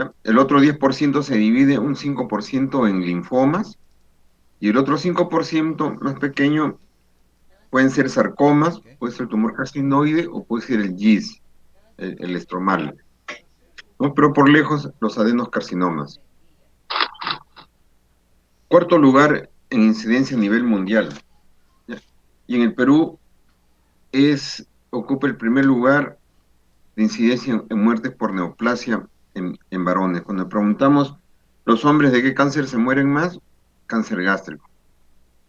¿ya? El otro 10% se divide un 5% en linfomas y el otro 5% más pequeño pueden ser sarcomas, puede ser tumor carcinoide o puede ser el GIS, el estromal, ¿no? Pero por lejos los adenocarcinomas. Cuarto lugar en incidencia a nivel mundial, ¿ya? Y en el Perú ocupa el primer lugar de incidencia en muertes por neoplasia en varones. Cuando preguntamos los hombres de qué cáncer se mueren más, cáncer gástrico.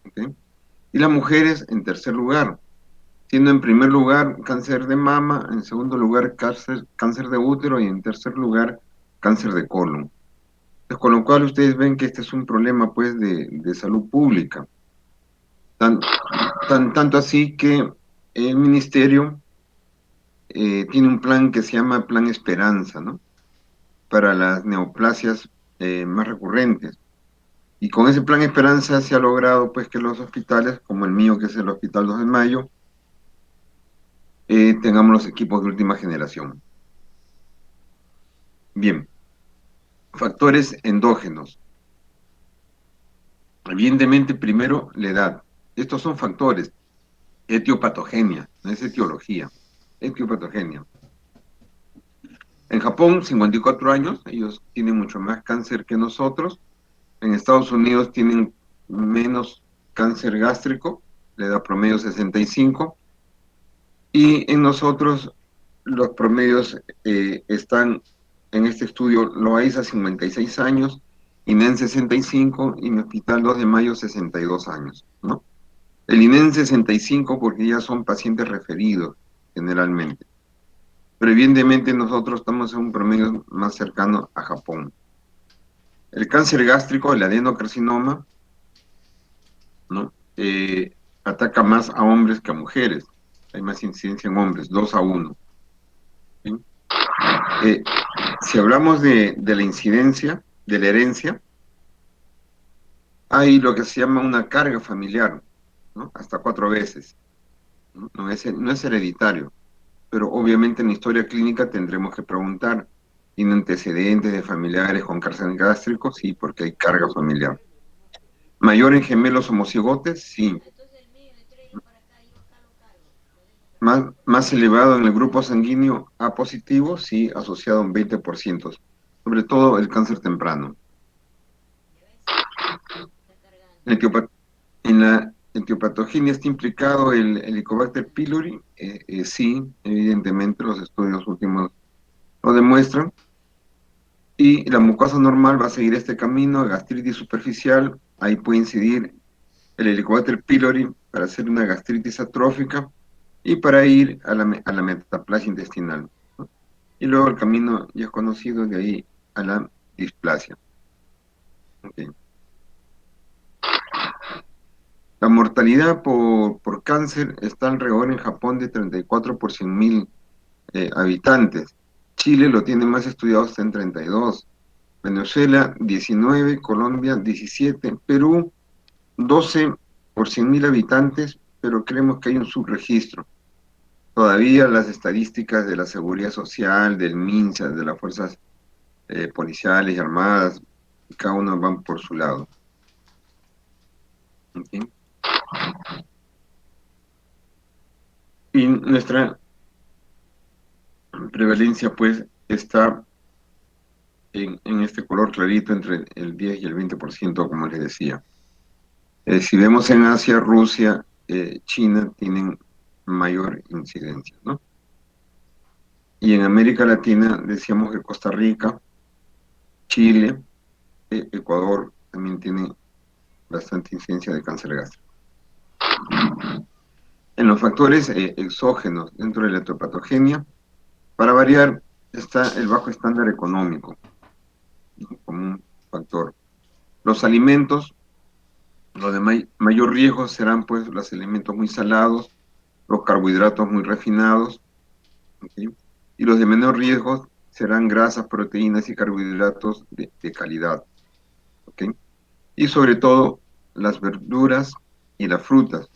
¿Ok? Y las mujeres en tercer lugar, siendo en primer lugar cáncer de mama, en segundo lugar cáncer de útero y en tercer lugar cáncer de colon. Entonces, con lo cual ustedes ven que este es un problema pues de salud pública. Tan, tanto así que el ministerio tiene un plan que se llama Plan Esperanza, ¿no? Para las neoplasias más recurrentes. Y con ese Plan Esperanza se ha logrado pues que los hospitales, como el mío que es el Hospital 2 de Mayo, tengamos los equipos de última generación. Bien, factores endógenos. Evidentemente, primero, la edad. Estos son factores. Etiopatogenia, no es etiología. Etiopatogenia. En Japón, 54 años, ellos tienen mucho más cáncer que nosotros. En Estados Unidos tienen menos cáncer gástrico, la edad promedio 65. Y en nosotros los promedios están, en este estudio, Loaiza 56 años, INEN 65 y mi Hospital 2 de Mayo 62 años, ¿no? El INEN 65 porque ya son pacientes referidos generalmente, pero evidentemente nosotros estamos en un promedio más cercano a Japón. El cáncer gástrico, el adenocarcinoma, ¿no? Ataca más a hombres que a mujeres, hay más incidencia en hombres, 2 a 1. ¿Sí? Eh, si hablamos de la incidencia, de la herencia, hay lo que se llama una carga familiar, ¿no? Hasta 4 veces. ¿No? No es hereditario, pero obviamente en la historia clínica tendremos que preguntar, ¿tiene antecedentes de familiares con cáncer gástrico? Sí, porque hay carga familiar. ¿Mayor en gemelos homocigotes? Sí. Más elevado en el grupo sanguíneo A positivo? Sí, asociado a un 20%, sobre todo el cáncer temprano. Etiopatía. En la etiopatogenia está implicado el Helicobacter pylori, sí, evidentemente los estudios últimos lo demuestran, y la mucosa normal va a seguir este camino, gastritis superficial, ahí puede incidir el Helicobacter pylori para hacer una gastritis atrófica y para ir a la metaplasia intestinal, ¿no? Y luego el camino ya es conocido de ahí a la displasia. Okay. La mortalidad por cáncer está alrededor en Japón de 34 por 100.000 habitantes. Chile lo tiene más estudiado, está en 32. Venezuela 19, Colombia 17, Perú 12 por 100.000 habitantes, pero creemos que hay un subregistro. Todavía las estadísticas de la Seguridad Social, del MINSA, de las fuerzas policiales y armadas, cada uno van por su lado. ¿Ok? Y nuestra prevalencia, pues, está en este color clarito entre el 10 y el 20%, como les decía. Si vemos en Asia, Rusia, China tienen mayor incidencia, ¿no? Y en América Latina decíamos que Costa Rica, Chile, Ecuador también tienen bastante incidencia de cáncer gástrico. En los factores exógenos dentro de la etiopatogenia, para variar, está el bajo estándar económico, ¿no? Como un factor. Los alimentos, los de mayor riesgo serán pues los alimentos muy salados, los carbohidratos muy refinados, ¿ok? Y los de menor riesgo serán grasas, proteínas y carbohidratos de calidad, ¿ok? Y sobre todo las verduras y las frutas,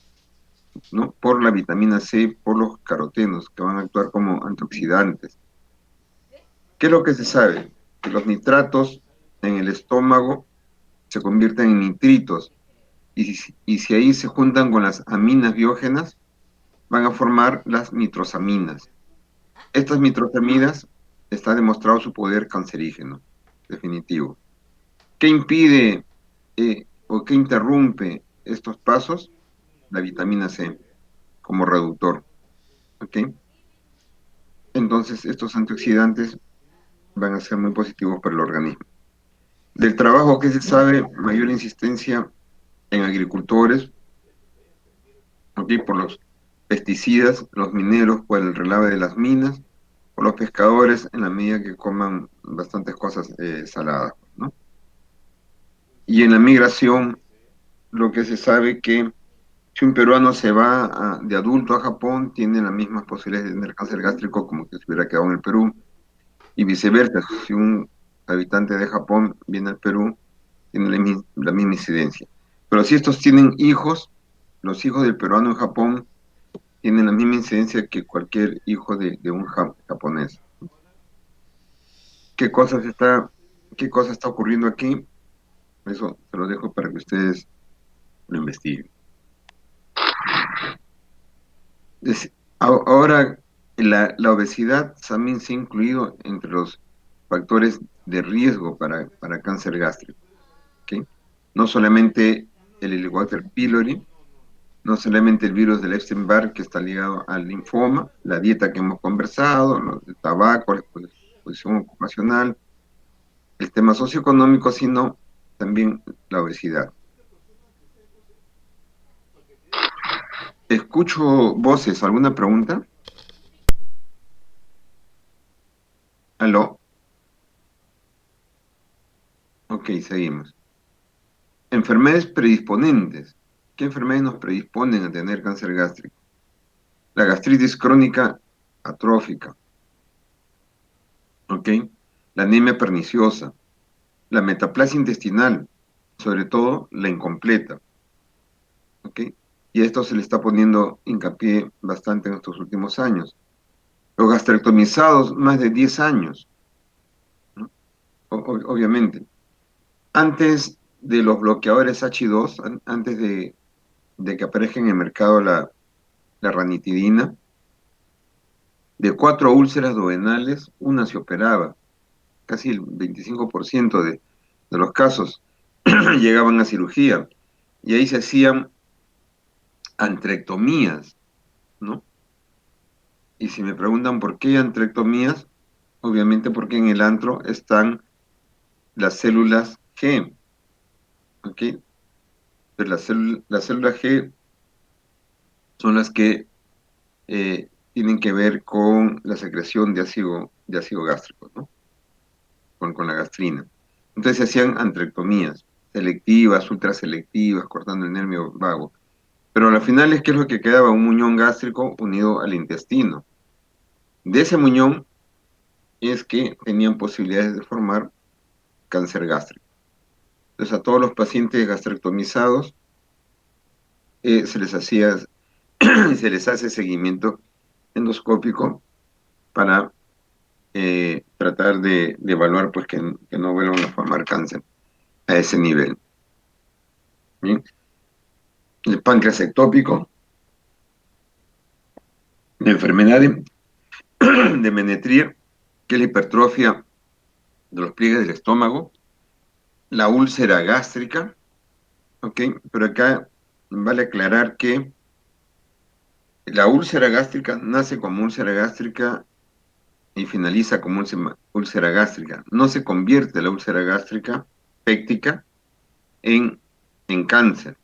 ¿no? Por la vitamina C, por los carotenos, que van a actuar como antioxidantes. ¿Qué es lo que se sabe? que los nitratos en el estómago se convierten en nitritos y si ahí se juntan con las aminas biógenas, van a formar las nitrosaminas. Estas nitrosaminas está demostrado su poder cancerígeno, definitivo. ¿Qué impide o qué interrumpe estos pasos? La vitamina C como reductor. ¿Ok? Entonces, estos antioxidantes van a ser muy positivos para el organismo. Del trabajo que se sabe, mayor insistencia en agricultores, ¿ok? Por los pesticidas, los mineros por el relave de las minas, o los pescadores en la medida que coman bastantes cosas saladas, ¿no? Y en la migración, lo que se sabe que si un peruano se va de adulto a Japón, tiene las mismas posibilidades de tener cáncer gástrico como que se hubiera quedado en el Perú, y viceversa. Si un habitante de Japón viene al Perú, tiene la misma incidencia. Pero si estos tienen hijos, los hijos del peruano en Japón tienen la misma incidencia que cualquier hijo de un japonés. ¿Qué cosas está, qué cosa está ocurriendo aquí? Eso se lo dejo para que ustedes lo investiguen. Es- Ahora, la obesidad también se ha incluido entre los factores de riesgo para cáncer gástrico, ¿ok? No solamente el Helicobacter pylori, no solamente el virus del Epstein-Barr que está ligado al linfoma, la dieta que hemos conversado, el tabaco, la exposición ocupacional, el tema socioeconómico, sino también la obesidad. Escucho voces, ¿alguna pregunta? ¿Aló? Ok, seguimos. Enfermedades predisponentes. ¿Qué enfermedades nos predisponen a tener cáncer gástrico? La gastritis crónica atrófica, ¿ok? La anemia perniciosa, la metaplasia intestinal, sobre todo la incompleta, ¿ok? Y a esto se le está poniendo hincapié bastante en estos últimos años. Los gastrectomizados, más de 10 años, ¿no? Obviamente. Antes de los bloqueadores H2, antes de que aparezca en el mercado la ranitidina, de 4 úlceras duodenales, una se operaba. Casi el 25% de los casos llegaban a cirugía. Y ahí se hacían antrectomías, ¿no? Y si me preguntan por qué antrectomías, obviamente porque en el antro están las células G, ¿ok? Pues las células G son las que tienen que ver con la secreción de ácido gástrico, ¿no? Con la gastrina. Entonces se hacían antrectomías, selectivas, ultraselectivas, cortando el nervio vago. Pero al final es que es lo que quedaba, un muñón gástrico unido al intestino. De ese muñón es que tenían posibilidades de formar cáncer gástrico. Entonces a todos los pacientes gastrectomizados se les hacía, se les hace seguimiento endoscópico para tratar de evaluar pues que no vuelvan a formar cáncer a ese nivel. ¿Bien? El páncreas ectópico, la enfermedad de Menetrier, que es la hipertrofia de los pliegues del estómago, la úlcera gástrica, ¿ok? Pero acá vale aclarar que la úlcera gástrica nace como úlcera gástrica y finaliza como úlcera gástrica. No se convierte la úlcera gástrica péptica en, en cáncer.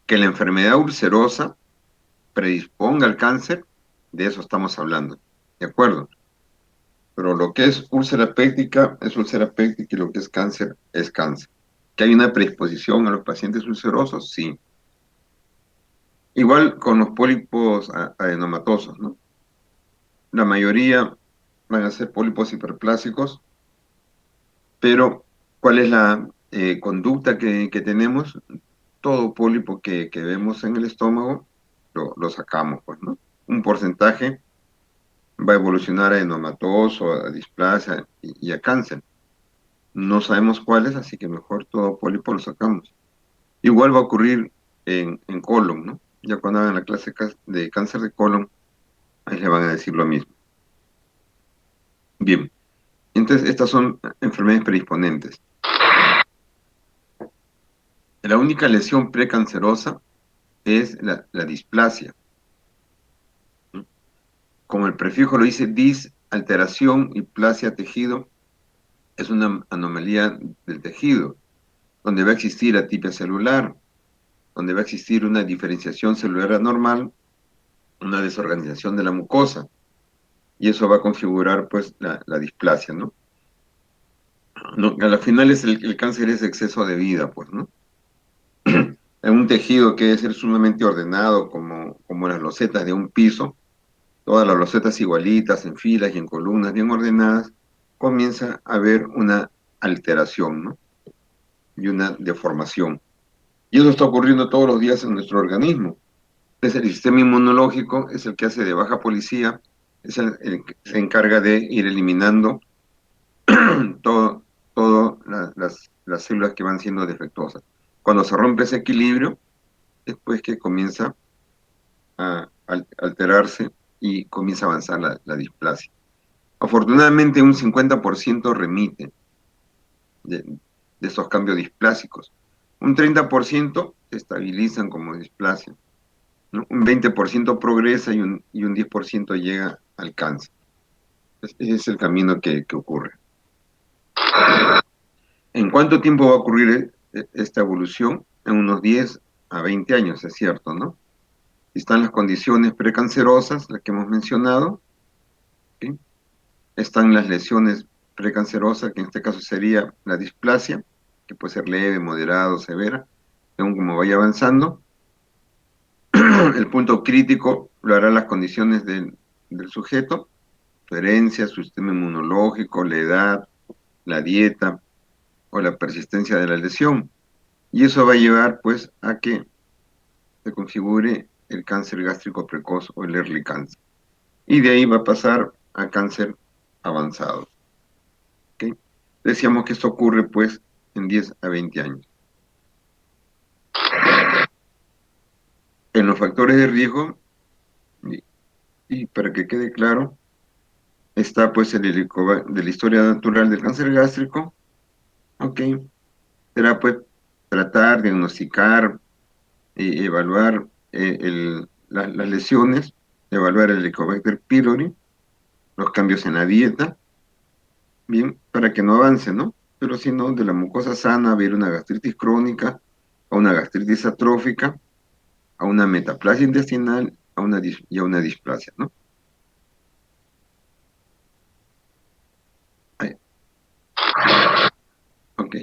Que la enfermedad ulcerosa predisponga al cáncer, de eso estamos hablando, ¿de acuerdo? Pero lo que es úlcera péptica y lo que es cáncer es cáncer. ¿Que hay una predisposición a los pacientes ulcerosos? Sí. Igual con los pólipos adenomatosos, ¿no? La mayoría van a ser pólipos hiperplásicos, pero ¿cuál es la conducta que tenemos? Todo pólipo que vemos en el estómago lo sacamos, pues, ¿no? Un porcentaje va a evolucionar a adenomatoso, a displasia y a cáncer. No sabemos cuáles, así que mejor todo pólipo lo sacamos. Igual va a ocurrir en colon, ¿no? Ya cuando hagan la clase de cáncer de colon, ahí le van a decir lo mismo. Bien, entonces estas son enfermedades predisponentes. La única lesión precancerosa es la displasia, ¿no? Como el prefijo lo dice, dis, alteración, y plasia, tejido, es una anomalía del tejido, donde va a existir atipia celular, donde va a existir una diferenciación celular anormal, una desorganización de la mucosa, y eso va a configurar pues la displasia, ¿no? No, a la final el cáncer es exceso de vida, pues, ¿no? En un tejido que debe ser sumamente ordenado, como las losetas de un piso, todas las losetas igualitas, en filas y en columnas bien ordenadas, comienza a haber una alteración, ¿no? Y una deformación. Y eso está ocurriendo todos los días en nuestro organismo. Es el sistema inmunológico, es el que hace de baja policía, es el que se encarga de ir eliminando todo, las células que van siendo defectuosas. Cuando se rompe ese equilibrio, después que comienza a alterarse y comienza a avanzar la displasia. Afortunadamente, un 50% remite de estos cambios displásicos. Un 30% se estabilizan como displasia, ¿no? Un 20% progresa y un 10% llega al cáncer. Ese es el camino que ocurre. ¿En cuánto tiempo va a ocurrir esta evolución? En unos 10 a 20 años, es cierto, ¿no? Están las condiciones precancerosas, las que hemos mencionado, ¿sí? Están las lesiones precancerosas, que en este caso sería la displasia, que puede ser leve, moderado, severa, según como vaya avanzando. El punto crítico lo harán las condiciones del sujeto, su herencia, su sistema inmunológico, la edad, la dieta o la persistencia de la lesión. Y eso va a llevar pues a que se configure el cáncer gástrico precoz o el early cancer. Y de ahí va a pasar a cáncer avanzado. ¿Okay? Decíamos que esto ocurre pues en 10 a 20 años. En los factores de riesgo, y, y para que quede claro, está pues el de la historia natural del cáncer gástrico, ¿ok? Será pues tratar, diagnosticar y evaluar las lesiones, evaluar el Helicobacter pylori, los cambios en la dieta, bien, para que no avance, ¿no? Pero si no, de la mucosa sana, haber una gastritis crónica, a una gastritis atrófica, a una metaplasia intestinal, y a una displasia, ¿no? Ahí, ok.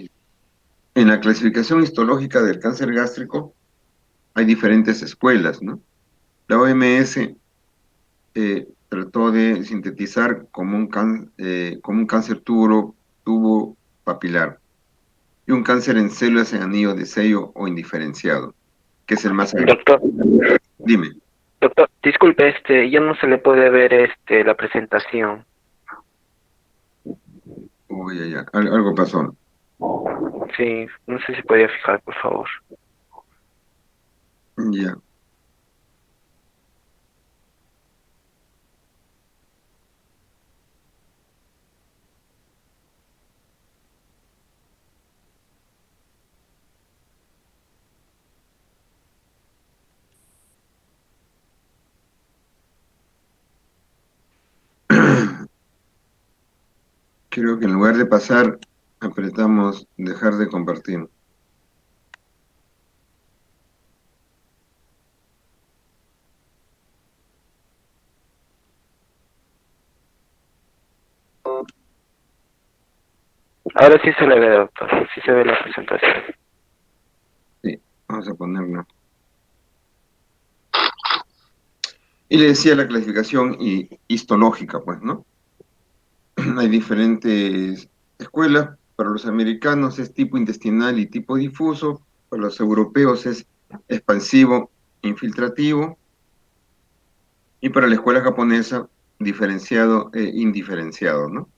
En la clasificación histológica del cáncer gástrico hay diferentes escuelas, ¿no? La OMS trató de sintetizar como un cáncer tubo papilar y un cáncer en células en anillo de sello o indiferenciado, que es el más agresivo. Doctor, Dime. doctor, disculpe, ya no se le puede ver la presentación. Uy, ya, ya, algo pasó. Sí, no sé si podía fijar, por favor. Ya. Creo que en lugar de pasar, apretamos dejar de compartir. Ahora sí se le ve, doctor, sí se ve la presentación. Sí, vamos a ponerlo. Y le decía la clasificación histológica, pues, ¿no? Hay diferentes escuelas. Para los americanos es tipo intestinal y tipo difuso. Para los europeos es expansivo, infiltrativo. Y para la escuela japonesa, diferenciado e indiferenciado, ¿no?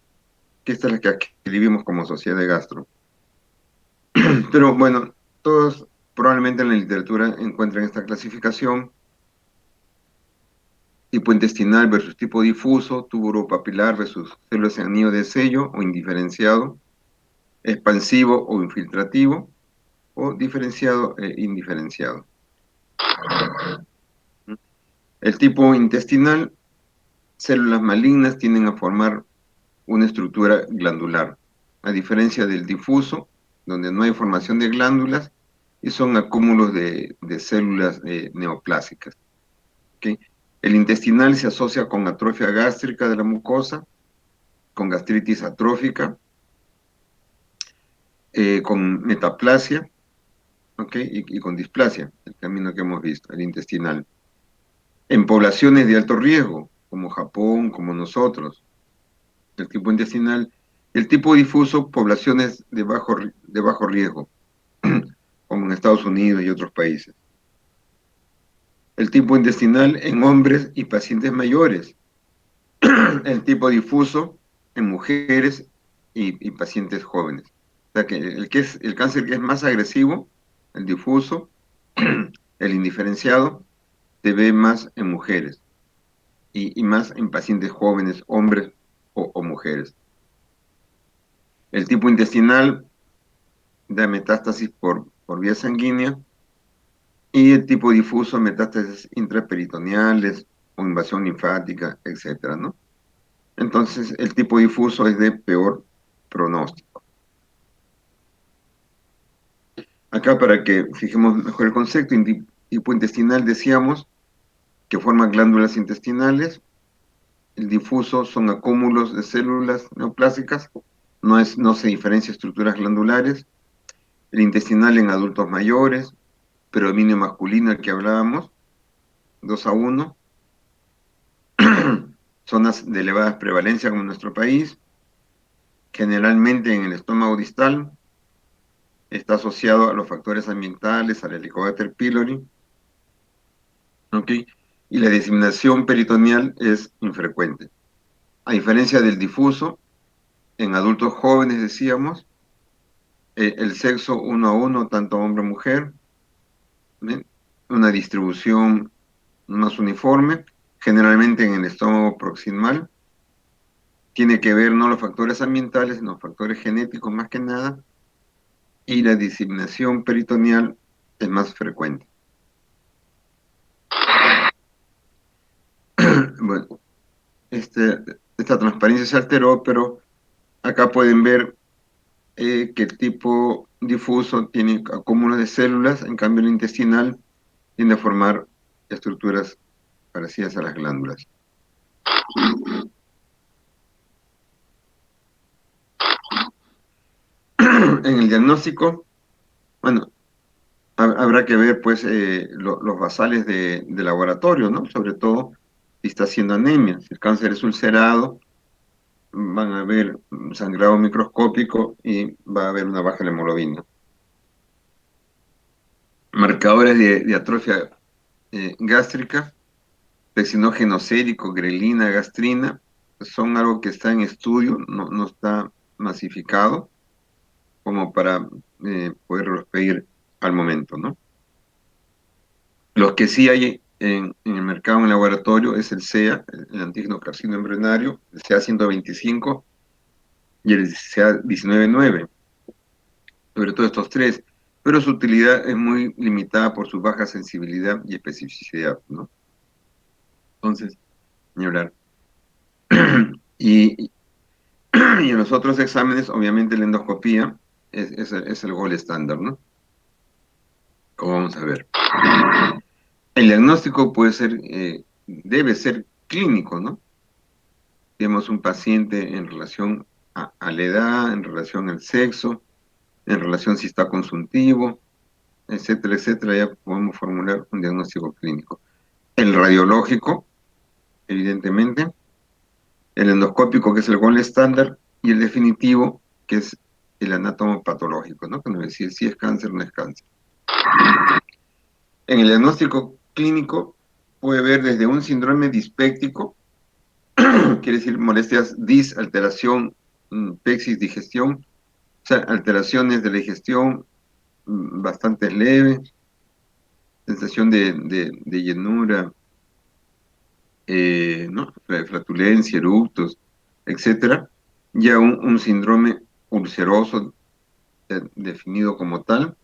que esta es la que escribimos como Sociedad de Gastro. Pero bueno, todos probablemente en la literatura encuentran esta clasificación: tipo intestinal versus tipo difuso, tubo uropapilar versus células en anillo de sello o indiferenciado, expansivo o infiltrativo, o diferenciado e indiferenciado. El tipo intestinal, células malignas tienden a formar una estructura glandular, a diferencia del difuso, donde no hay formación de glándulas y son acúmulos de células neoplásicas. ¿Ok? El intestinal se asocia con atrofia gástrica de la mucosa, con gastritis atrófica, con metaplasia, ¿ok? Y con displasia, el camino que hemos visto, el intestinal. En poblaciones de alto riesgo, como Japón, como nosotros, el tipo intestinal. El tipo difuso, poblaciones de bajo riesgo, como en Estados Unidos y otros países. El tipo intestinal en hombres y pacientes mayores. El tipo difuso en mujeres y pacientes jóvenes. O sea que el cáncer que es más agresivo, el difuso, el indiferenciado, se ve más en mujeres y más en pacientes jóvenes, hombres o mujeres. El tipo intestinal da metástasis por vía sanguínea y el tipo difuso, metástasis intraperitoneales o invasión linfática, etcétera, ¿no? Entonces, el tipo difuso es de peor pronóstico. Acá, para que fijemos mejor el concepto, tipo intestinal decíamos que forma glándulas intestinales. El difuso son acúmulos de células neoplásicas, no se diferencia estructuras glandulares. El intestinal en adultos mayores, predominio masculino al que hablábamos, 2-1. Zonas de elevada prevalencia como en nuestro país, generalmente en el estómago distal, está asociado a los factores ambientales, al Helicobacter pylori, ¿ok? Y la diseminación peritoneal es infrecuente. A diferencia del difuso, en adultos jóvenes decíamos, el sexo 1-1, tanto hombre-mujer, una distribución más uniforme, generalmente en el estómago proximal. Tiene que ver no los factores ambientales, sino los factores genéticos más que nada, y la diseminación peritoneal es más frecuente. Bueno, esta transparencia se alteró, pero acá pueden ver que el tipo difuso tiene acúmulos de células, en cambio el intestinal tiende a formar estructuras parecidas a las glándulas. En el diagnóstico, bueno, habrá que ver pues los basales de laboratorio, ¿no? Sobre todo si está haciendo anemia. Si el cáncer es ulcerado, van a ver sangrado microscópico y va a haber una baja hemoglobina. Marcadores de atrofia gástrica, pectinógeno sérico, grelina, gastrina, son algo que está en estudio, no está masificado como para poderlos pedir al momento, ¿no? Los que sí hay en el mercado, en el laboratorio, es el CEA, el antígeno carcino embrionario, el CA-125 y el CA-19-9, sobre todo estos tres, pero su utilidad es muy limitada por su baja sensibilidad y especificidad, ¿no? Entonces, ni hablar. Y, y en los otros exámenes, obviamente la endoscopía es el gold estándar, ¿no? Como vamos a ver. El diagnóstico puede ser, debe ser clínico, ¿no? Tenemos un paciente en relación a la edad, en relación al sexo, en relación si está consuntivo, etcétera, etcétera, ya podemos formular un diagnóstico clínico. El radiológico, evidentemente, el endoscópico, que es el gold estándar, y el definitivo, que es el anatomopatológico, ¿no? Que nos decir si es cáncer o no es cáncer. En el diagnóstico clínico puede ver desde un síndrome dispéptico, quiere decir molestias alteración pexis, digestión, o sea, alteraciones de la digestión bastante leves, sensación de llenura, ¿no? Flatulencia, eructos, etcétera. Ya un síndrome ulceroso definido como tal,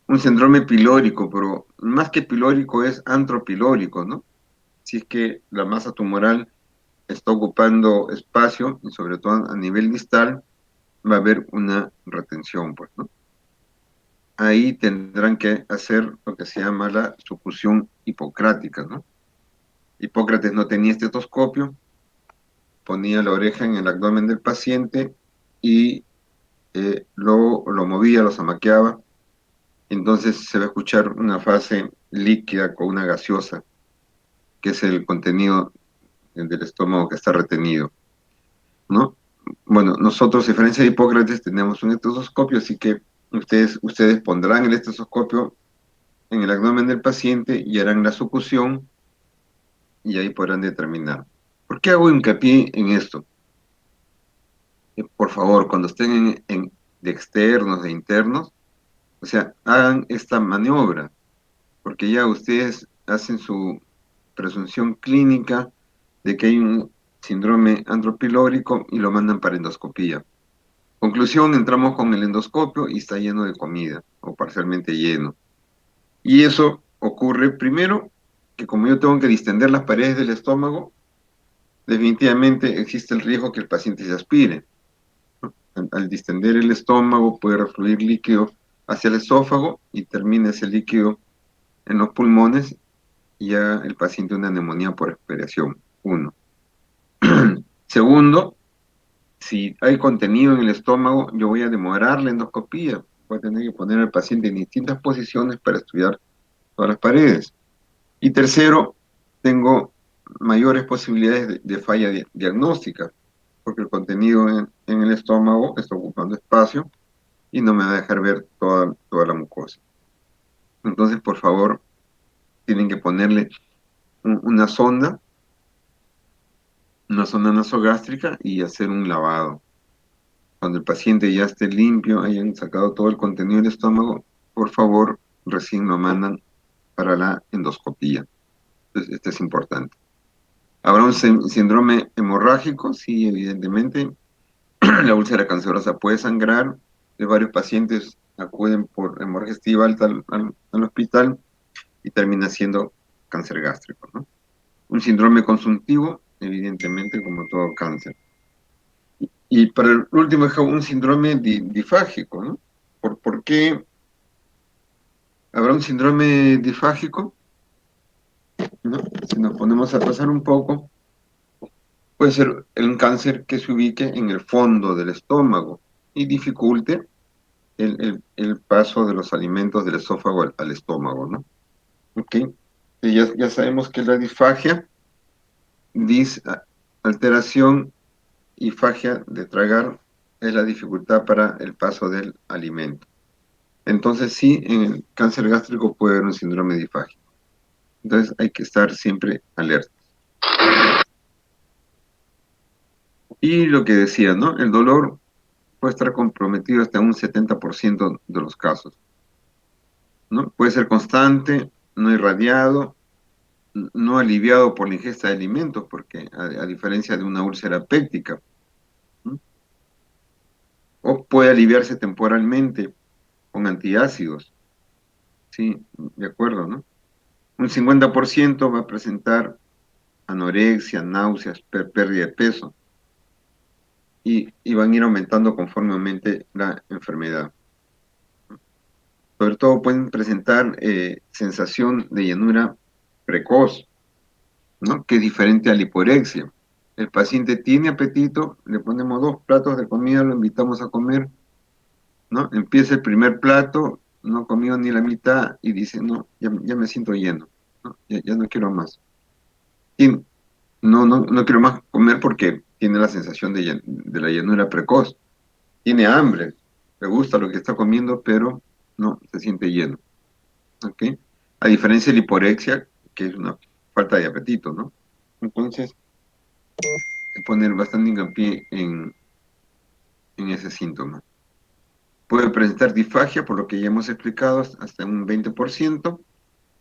un síndrome pilórico, pero más que pilórico es antropilórico, ¿no? Si es que la masa tumoral está ocupando espacio, y sobre todo a nivel distal, va a haber una retención, pues, ¿no? Ahí tendrán que hacer lo que se llama la succión hipocrática, ¿no? Hipócrates no tenía estetoscopio, ponía la oreja en el abdomen del paciente y lo movía, lo zamaqueaba, entonces se va a escuchar una fase líquida con una gaseosa, que es el contenido del estómago que está retenido, ¿no? Bueno, nosotros, a diferencia de Hipócrates, tenemos un estetoscopio, así que ustedes pondrán el estetoscopio en el abdomen del paciente y harán la succión y ahí podrán determinar. ¿Por qué hago hincapié en esto? Por favor, cuando estén de externos, de internos, o sea, hagan esta maniobra, porque ya ustedes hacen su presunción clínica de que hay un síndrome antropilórico y lo mandan para endoscopía. Conclusión, entramos con el endoscopio y está lleno de comida o parcialmente lleno. Y eso ocurre primero que como yo tengo que distender las paredes del estómago, definitivamente existe el riesgo que el paciente se aspire. Al distender el estómago puede refluir líquido hacia el esófago y termina ese líquido en los pulmones y ya el paciente una neumonía por expiración. Uno. Segundo, si hay contenido en el estómago, yo voy a demorar la endoscopía. Voy a tener que poner al paciente en distintas posiciones para estudiar todas las paredes. Y tercero, tengo mayores posibilidades de falla diagnóstica, porque el contenido en el estómago está ocupando espacio y no me va a dejar ver toda la mucosa. Entonces, por favor, tienen que ponerle una sonda nasogástrica y hacer un lavado. Cuando el paciente ya esté limpio, hayan sacado todo el contenido del estómago, por favor, recién lo mandan para la endoscopía. Entonces, esto es importante. ¿Habrá un síndrome hemorrágico? Sí, evidentemente. La úlcera cancerosa puede sangrar. Varios pacientes acuden por hemorragia estiva alta al hospital y termina siendo cáncer gástrico, ¿no? Un síndrome consuntivo, evidentemente, como todo cáncer. Y para el último, un síndrome difágico, ¿no? ¿Por qué habrá un síndrome difágico? ¿No? Si nos ponemos a pasar un poco, puede ser un cáncer que se ubique en el fondo del estómago y dificulte el paso de los alimentos del esófago al estómago, ¿no? ¿Ok? Y ya sabemos que la disfagia, alteración y fagia de tragar es la dificultad para el paso del alimento. Entonces sí, en el cáncer gástrico puede haber un síndrome difágico. Entonces hay que estar siempre alerta. Y lo que decía, ¿no? El dolor puede estar comprometido hasta un 70% de los casos, ¿no? Puede ser constante, no irradiado, no aliviado por la ingesta de alimentos, porque a diferencia de una úlcera péptica, ¿no? O puede aliviarse temporalmente con antiácidos, ¿sí? De acuerdo, ¿no? Un 50% va a presentar anorexia, náuseas, pérdida de peso, y van a ir aumentando conforme aumente la enfermedad. Sobre todo pueden presentar sensación de llenura precoz, ¿no? Que es diferente a la hiporexia. El paciente tiene apetito, le ponemos 2 platos de comida, lo invitamos a comer, ¿no? Empieza el primer plato, no comió ni la mitad y dice, no, ya me siento lleno, ¿no? Ya no quiero más. Y no quiero más comer porque tiene la sensación de la llenura precoz. Tiene hambre, le gusta lo que está comiendo, pero no se siente lleno. ¿Ok? A diferencia de la hiporexia, que es una falta de apetito, ¿no? Entonces, hay que poner bastante hincapié en ese síntoma. Puede presentar disfagia, por lo que ya hemos explicado, hasta un 20%.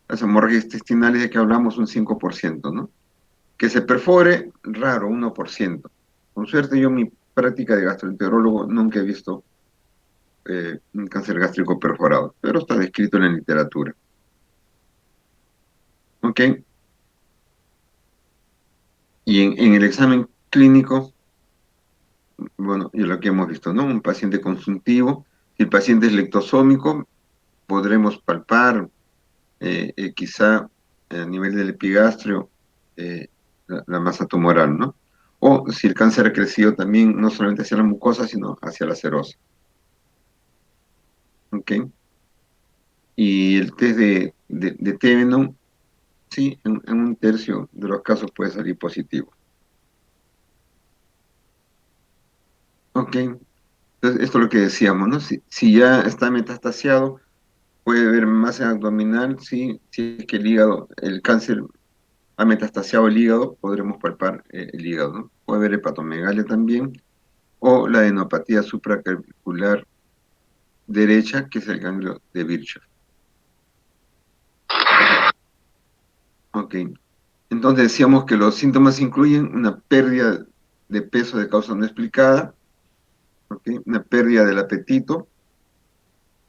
Las hemorragias intestinales de que hablamos, un 5%, ¿no? Que se perfore, raro, 1%. Con suerte, yo en mi práctica de gastroenterólogo nunca he visto un cáncer gástrico perforado, pero está descrito en la literatura. ¿Ok? Y en el examen clínico, bueno, y lo que hemos visto, ¿no? Un paciente consultivo, si el paciente es lectosómico, podremos palpar quizá a nivel del epigastrio la masa tumoral, ¿no? O si el cáncer ha crecido también no solamente hacia la mucosa, sino hacia la serosa. ¿Ok? Y el test de Tevenon, sí, en un tercio de los casos puede salir positivo. ¿Ok? Entonces, esto es lo que decíamos, ¿no? Si ya está metastasiado, puede haber masa abdominal, sí, si es que el hígado, el cáncer ha metastasiado el hígado, podremos palpar el hígado, ¿no? Puede haber hepatomegalia también, o la adenopatía supraclavicular derecha, que es el ganglio de Virchow. Ok. Entonces decíamos que los síntomas incluyen una pérdida de peso de causa no explicada, ¿ok? Una pérdida del apetito,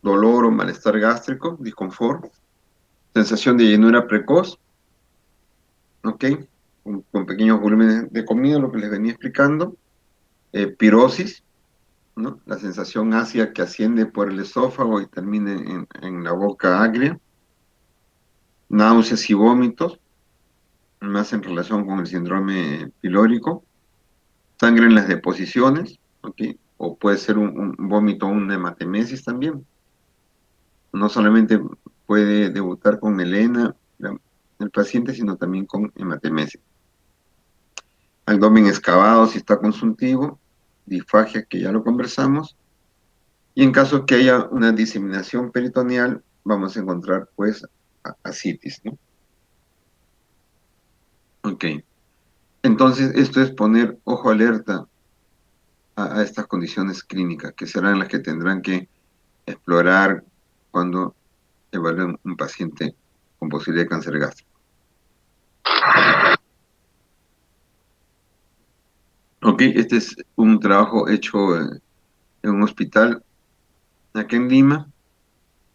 dolor o malestar gástrico, disconfort, sensación de llenura precoz, ¿ok? Con pequeños volúmenes de comida, lo que les venía explicando, pirosis, ¿no? La sensación ácida que asciende por el esófago y termina en la boca agria, náuseas y vómitos, más en relación con el síndrome pilórico, sangre en las deposiciones, ¿ok? O puede ser un vómito o una hematemesis también. No solamente puede debutar con melena el paciente, sino también con hematemesis. Abdomen excavado si está consultivo, disfagia que ya lo conversamos, y en caso que haya una diseminación peritoneal, vamos a encontrar pues ascitis, ¿no? Ok. Entonces, esto es poner ojo alerta a estas condiciones clínicas, que serán las que tendrán que explorar cuando evalúen un paciente con posibilidad de cáncer gástrico. Ok, este es un trabajo hecho en un hospital aquí en Lima,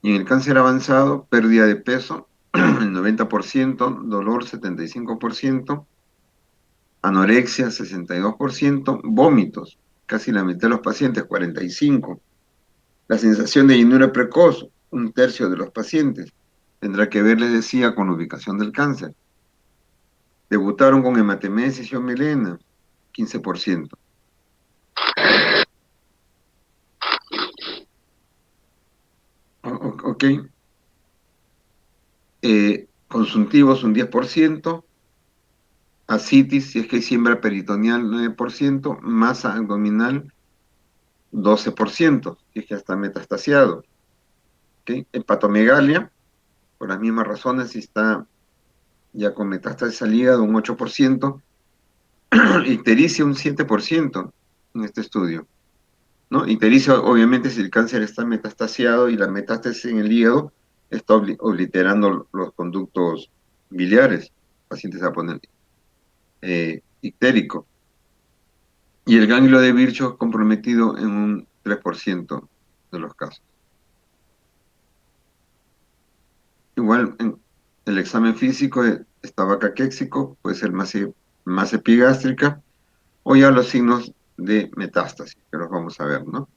y en el cáncer avanzado, pérdida de peso, el 90%, dolor 75%, anorexia 62%, vómitos, casi la mitad de los pacientes, 45%. La sensación de llenura precoz, un tercio de los pacientes. Tendrá que ver, les decía, con la ubicación del cáncer. Debutaron con hematemesis y melena, 15%. Ok. Consuntivos un 10%, ascitis, si es que hay siembra peritoneal 9%, masa abdominal 12%, si es que está metastasiado. ¿Ok? Hepatomegalia, por las mismas razones, si está ya con metástasis al hígado un 8%, ictericia un 7% en este estudio, ¿no? Ictericia, obviamente, si el cáncer está metastasiado y la metástasis en el hígado está obliterando los conductos biliares, el paciente se va a poner ictérico. Y el ganglio de Virchow comprometido en un 3% de los casos. Igual, en el examen físico está caquéxico, puede ser más epigástrica, o ya los signos de metástasis, que los vamos a ver, ¿no?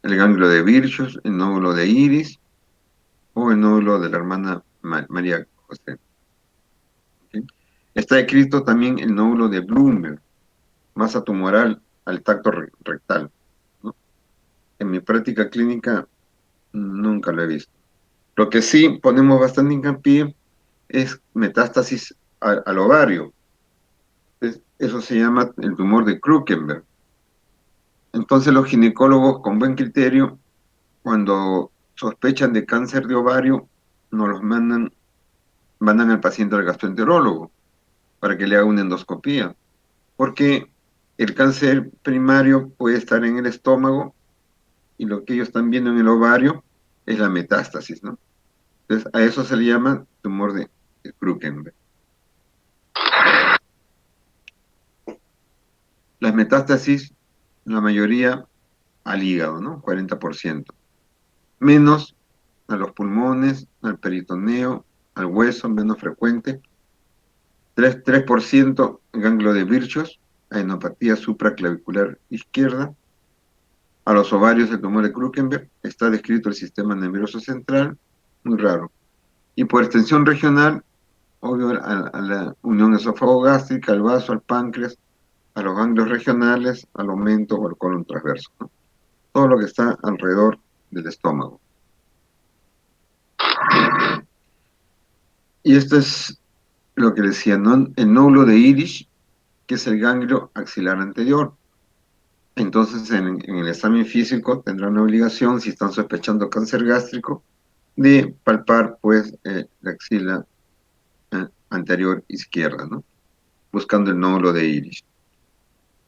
El ganglio de Virchow, el nódulo de Iris, o el nódulo de la hermana María José. ¿Ok? Está escrito también el nódulo de Bloomberg, masa tumoral al tacto rectal, ¿no? En mi práctica clínica nunca lo he visto. Lo que sí ponemos bastante hincapié es metástasis al ovario. Eso se llama el tumor de Krukenberg. Entonces los ginecólogos con buen criterio, cuando sospechan de cáncer de ovario, nos los mandan al paciente al gastroenterólogo para que le haga una endoscopía. ¿Por qué? El cáncer primario puede estar en el estómago y lo que ellos están viendo en el ovario es la metástasis, ¿no? Entonces, a eso se le llama tumor de Krukenberg. Las metástasis, la mayoría al hígado, ¿no? 40%. Menos a los pulmones, al peritoneo, al hueso, menos frecuente. 3% ganglio de Virchow, adenopatía supraclavicular izquierda. A los ovarios el tumor de Krukenberg está descrito el sistema nervioso central, muy raro. Y por extensión regional, obvio, a la unión esófago-gástrica, al vaso, al páncreas, a los ganglios regionales, al aumento o al colon transverso, ¿no? Todo lo que está alrededor del estómago. Y esto es lo que decía, ¿no? El nódulo de Irish, que es el ganglio axilar anterior. Entonces, en el examen físico tendrán la obligación, si están sospechando cáncer gástrico, de palpar, pues, la axila anterior izquierda, ¿no? Buscando el nódulo de Irish.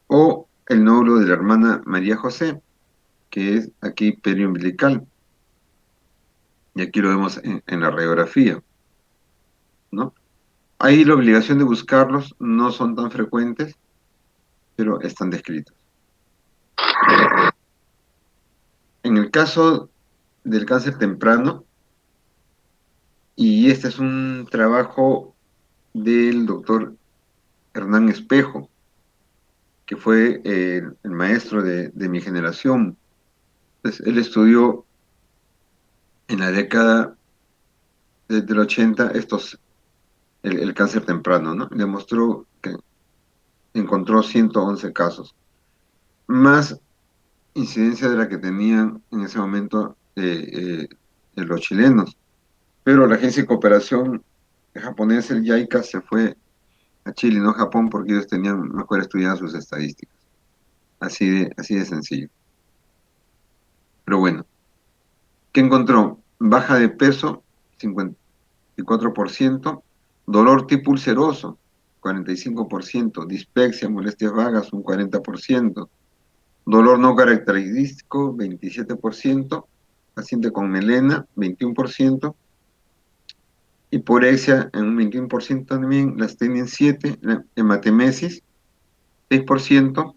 O el nódulo de la hermana María José, que es aquí periumbilical. Y aquí lo vemos en la radiografía, ¿no? Ahí la obligación de buscarlos no son tan frecuentes, pero están descritos. En el caso del cáncer temprano, y este es un trabajo del doctor Hernán Espejo, que fue el maestro de mi generación. Entonces, él estudió en la década del 80 el cáncer temprano, ¿no? Demostró que encontró 111 casos, más incidencia de la que tenían en ese momento los chilenos. Pero la Agencia de Cooperación Japonesa, el JICA, se fue a Chile, no a Japón, porque ellos tenían mejor estudiadas sus estadísticas. Así de sencillo. Pero bueno, ¿qué encontró? Baja de peso, 54%, dolor tipo ulceroso, 45%, dispepsia, molestias vagas, un 40%, dolor no característico, 27%, paciente con melena, 21%, hiporexia en un 21% también, la astenia en 7%, la hematemesis, 6%,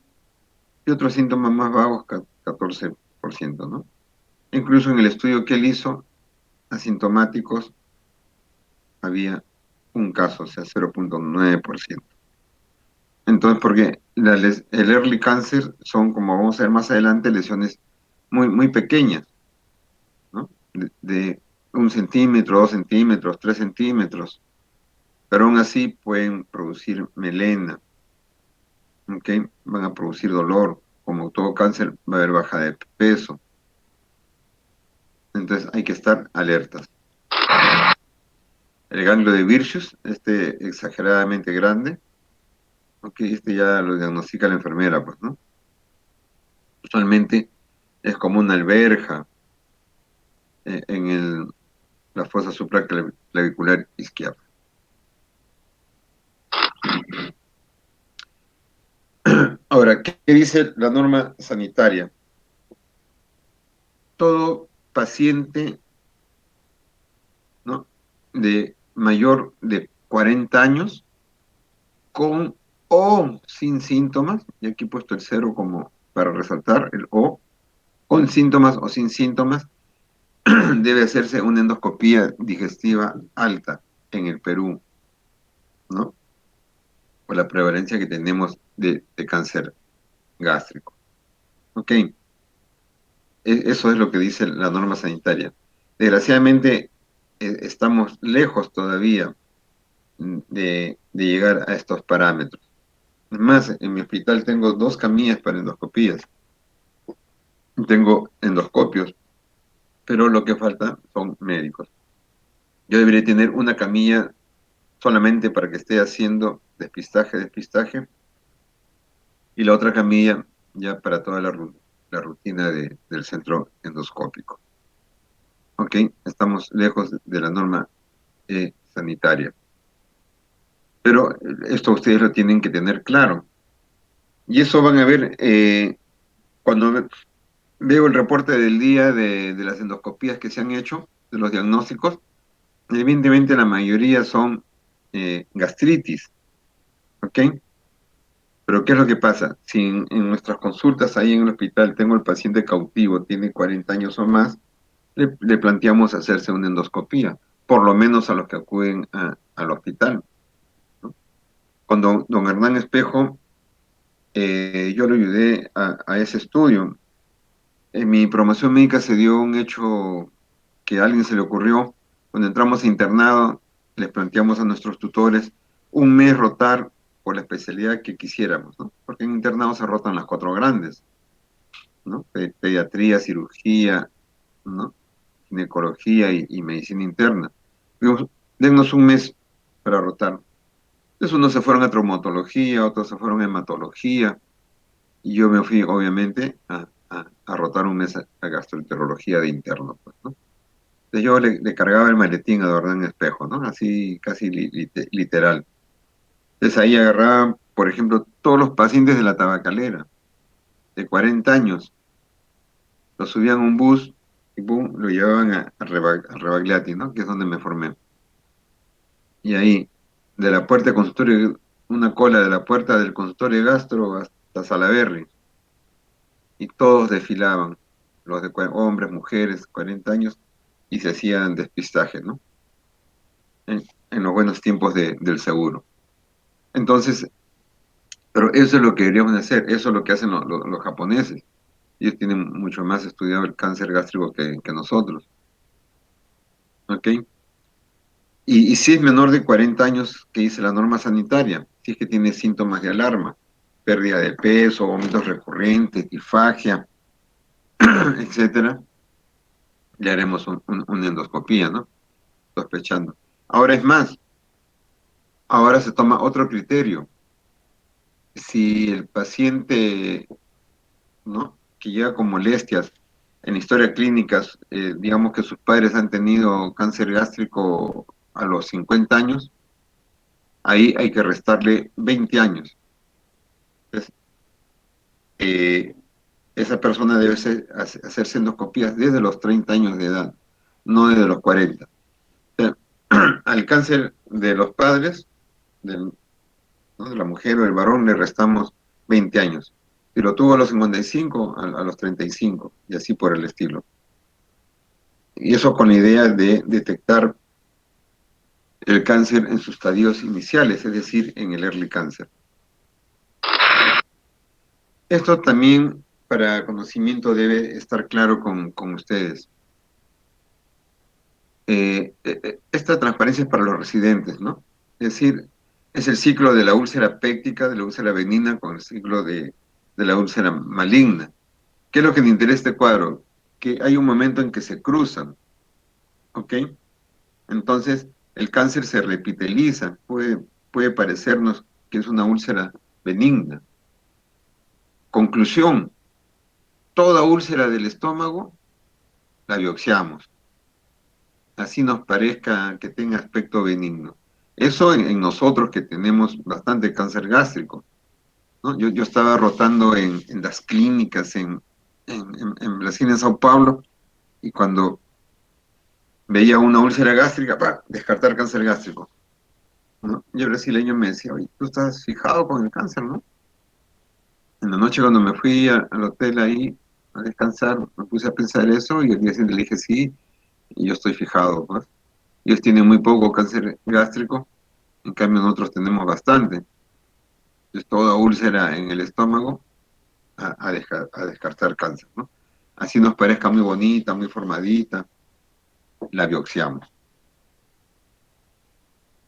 y otros síntomas más vagos, 14%, ¿no? Incluso en el estudio que él hizo, asintomáticos, había un caso, o sea, 0,9%. Entonces, porque el early cancer son, como vamos a ver más adelante, lesiones muy pequeñas, ¿no? De 1 centímetro, 2 centímetros, 3 centímetros, pero aún así pueden producir melena, ¿ok? Van a producir dolor, como todo cáncer va a haber baja de peso, entonces hay que estar alertas. El ganglio de Virchow, exageradamente grande, ¿ok? Este ya lo diagnostica la enfermera, pues, ¿no? Usualmente es como una alberja en la fosa supraclavicular izquierda. Ahora, ¿qué dice la norma sanitaria? Todo paciente, ¿no?, de mayor de 40 años con o sin síntomas, y aquí he puesto el cero como para resaltar el o, con síntomas o sin síntomas, debe hacerse una endoscopía digestiva alta en el Perú, ¿no? Por la prevalencia que tenemos de cáncer gástrico. ¿Ok? Eso es lo que dice la norma sanitaria. Desgraciadamente, estamos lejos todavía de llegar a estos parámetros. Es más, en mi hospital tengo 2 camillas para endoscopías. Tengo endoscopios, pero lo que falta son médicos. Yo debería tener una camilla solamente para que esté haciendo despistaje, y la otra camilla ya para toda la rutina del centro endoscópico. ¿Ok? Estamos lejos de la norma sanitaria. Pero esto ustedes lo tienen que tener claro. Y eso van a ver cuando veo el reporte del día de las endoscopías que se han hecho, de los diagnósticos. Evidentemente la mayoría son gastritis, ¿ok? Pero ¿qué es lo que pasa? Si en nuestras consultas ahí en el hospital tengo el paciente cautivo, tiene 40 años o más, le planteamos hacerse una endoscopía, por lo menos a los que acuden al hospital, ¿no? Cuando don Hernán Espejo, yo lo ayudé a ese estudio. En mi promoción médica se dio un hecho que a alguien se le ocurrió. Cuando entramos a internado, les planteamos a nuestros tutores un mes rotar por la especialidad que quisiéramos, ¿no? Porque en internado se rotan las cuatro grandes, ¿no? Pediatría, cirugía, ¿no? Ginecología y medicina interna. Digamos, dennos un mes para rotar. Entonces unos se fueron a traumatología, otros se fueron a hematología, y yo me fui, obviamente, a rotar un mes a gastroenterología de interno, pues, ¿no? Entonces yo le cargaba el maletín a Dornán Espejo, ¿no? Así casi literal. Entonces ahí agarraba, por ejemplo, todos los pacientes de la tabacalera, de 40 años, los subían a un bus y boom, lo llevaban a Rebagliati, ¿no? Que es donde me formé. Y ahí, de la puerta del consultorio, una cola de la puerta del consultorio de gastro hasta Salaberry, y todos desfilaban, los de hombres, mujeres, 40 años, y se hacían despistaje, ¿no? En los buenos tiempos del seguro. Entonces, pero eso es lo que deberíamos de hacer, eso es lo que hacen los japoneses. Ellos tienen mucho más estudiado el cáncer gástrico que nosotros, ¿ok? Y si es menor de 40 años, que dice la norma sanitaria, si es que tiene síntomas de alarma, pérdida de peso, vómitos recurrentes, tifagia, etcétera, le haremos una endoscopía, ¿no? Sospechando. Ahora es más, ahora se toma otro criterio. Si el paciente, ¿no? Que llega con molestias en historia clínica, digamos que sus padres han tenido cáncer gástrico a los 50 años, ahí hay que restarle 20 años. Entonces, eh, esa persona debe hacerse endoscopías desde los 30 años de edad, no desde los 40. O sea, al cáncer de los padres, del, ¿no? de la mujer o el varón, le restamos 20 años. Si lo tuvo a los 55, a los 35, y así por el estilo. Y eso con la idea de detectar el cáncer en sus estadios iniciales, es decir, en el early cancer. Esto también, para conocimiento, debe estar claro con ustedes. Esta transparencia es para los residentes, ¿no? Es decir, es el ciclo de la úlcera péptica, de la úlcera benigna, con el ciclo de la úlcera maligna. ¿Qué es lo que le interesa este cuadro? Que hay un momento en que se cruzan, ¿ok? Entonces, el cáncer se repiteliza, puede parecernos que es una úlcera benigna. Conclusión, toda úlcera del estómago la biopsiamos, así nos parezca que tenga aspecto benigno. Eso en nosotros que tenemos bastante cáncer gástrico, ¿no? Yo estaba rotando en las clínicas en Brasil, en Sao Paulo, y cuando veía una úlcera gástrica, para descartar cáncer gástrico, ¿no? Y el brasileño me decía, oye, tú estás fijado con el cáncer, ¿no? En la noche cuando me fui al hotel ahí a descansar, me puse a pensar eso y el día siguiente le dije sí, y yo estoy fijado, pues. Ellos tienen muy poco cáncer gástrico, en cambio nosotros tenemos bastante. Es toda úlcera en el estómago a descartar cáncer, ¿no? Así nos parezca muy bonita, muy formadita, la biopsiamos.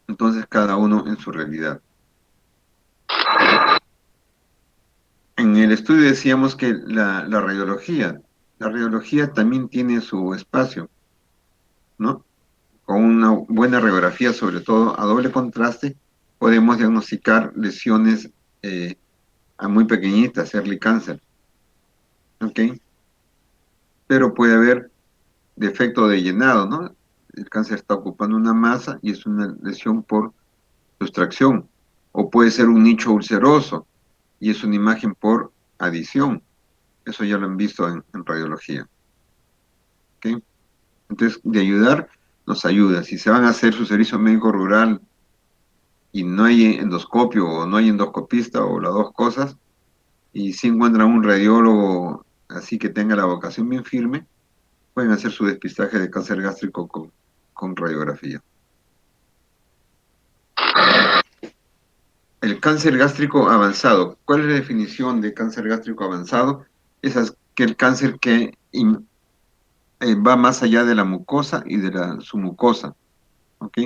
Entonces cada uno en su realidad. En el estudio decíamos que la radiología también tiene su espacio, ¿no? Con una buena radiografía, sobre todo a doble contraste, podemos diagnosticar lesiones a muy pequeñitas, early cancer, ¿ok? Pero puede haber defecto de llenado, ¿no? El cáncer está ocupando una masa y es una lesión por sustracción, o puede ser un nicho ulceroso, y es una imagen por adición. Eso ya lo han visto en radiología. ¿Ok? Entonces, de ayudar, nos ayuda. Si se van a hacer su servicio médico rural y no hay endoscopio o no hay endoscopista o las dos cosas, y si encuentran un radiólogo así que tenga la vocación bien firme, pueden hacer su despistaje de cáncer gástrico con radiografía. El cáncer gástrico avanzado. ¿Cuál es la definición de cáncer gástrico avanzado? Es que el cáncer que va más allá de la mucosa y de la submucosa, ¿ok?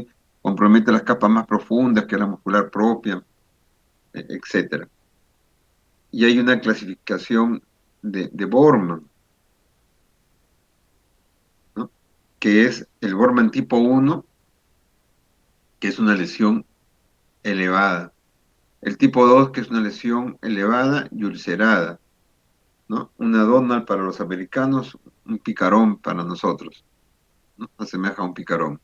Compromete las capas más profundas, que es la muscular propia, etcétera. Y hay una clasificación de Bormann, ¿no? Que es el Bormann tipo 1, que es una lesión elevada. El tipo 2, que es una lesión elevada y ulcerada, ¿no? Una Donald para los americanos, un picarón para nosotros, ¿no? Asemeja a un picarón.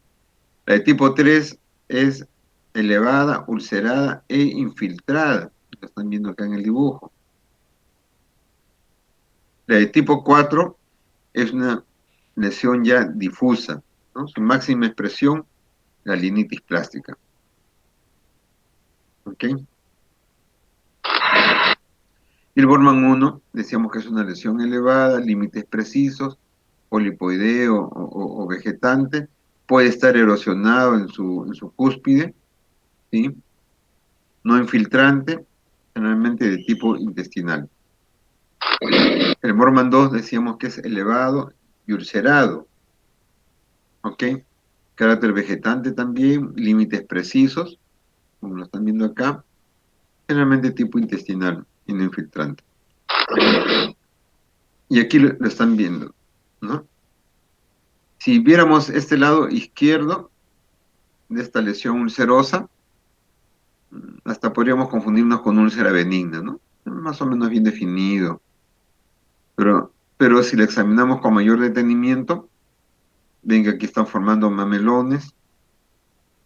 La de tipo 3 es elevada, ulcerada e infiltrada. Lo están viendo acá en el dibujo. La de tipo 4 es una lesión ya difusa, ¿no? Su máxima expresión, la linitis plástica. ¿Ok? Y el Bormann 1, decíamos que es una lesión elevada, límites precisos, polipoideo o vegetante, puede estar erosionado en su cúspide, ¿sí? No infiltrante, generalmente de tipo intestinal. El Bormann 2 decíamos que es elevado y ulcerado, ¿ok? Carácter vegetante también, límites precisos, como lo están viendo acá, generalmente tipo intestinal y no infiltrante. Y aquí lo están viendo, ¿no? Si viéramos este lado izquierdo de esta lesión ulcerosa, hasta podríamos confundirnos con úlcera benigna, ¿no? Más o menos bien definido. Pero si la examinamos con mayor detenimiento, ven que aquí están formando mamelones,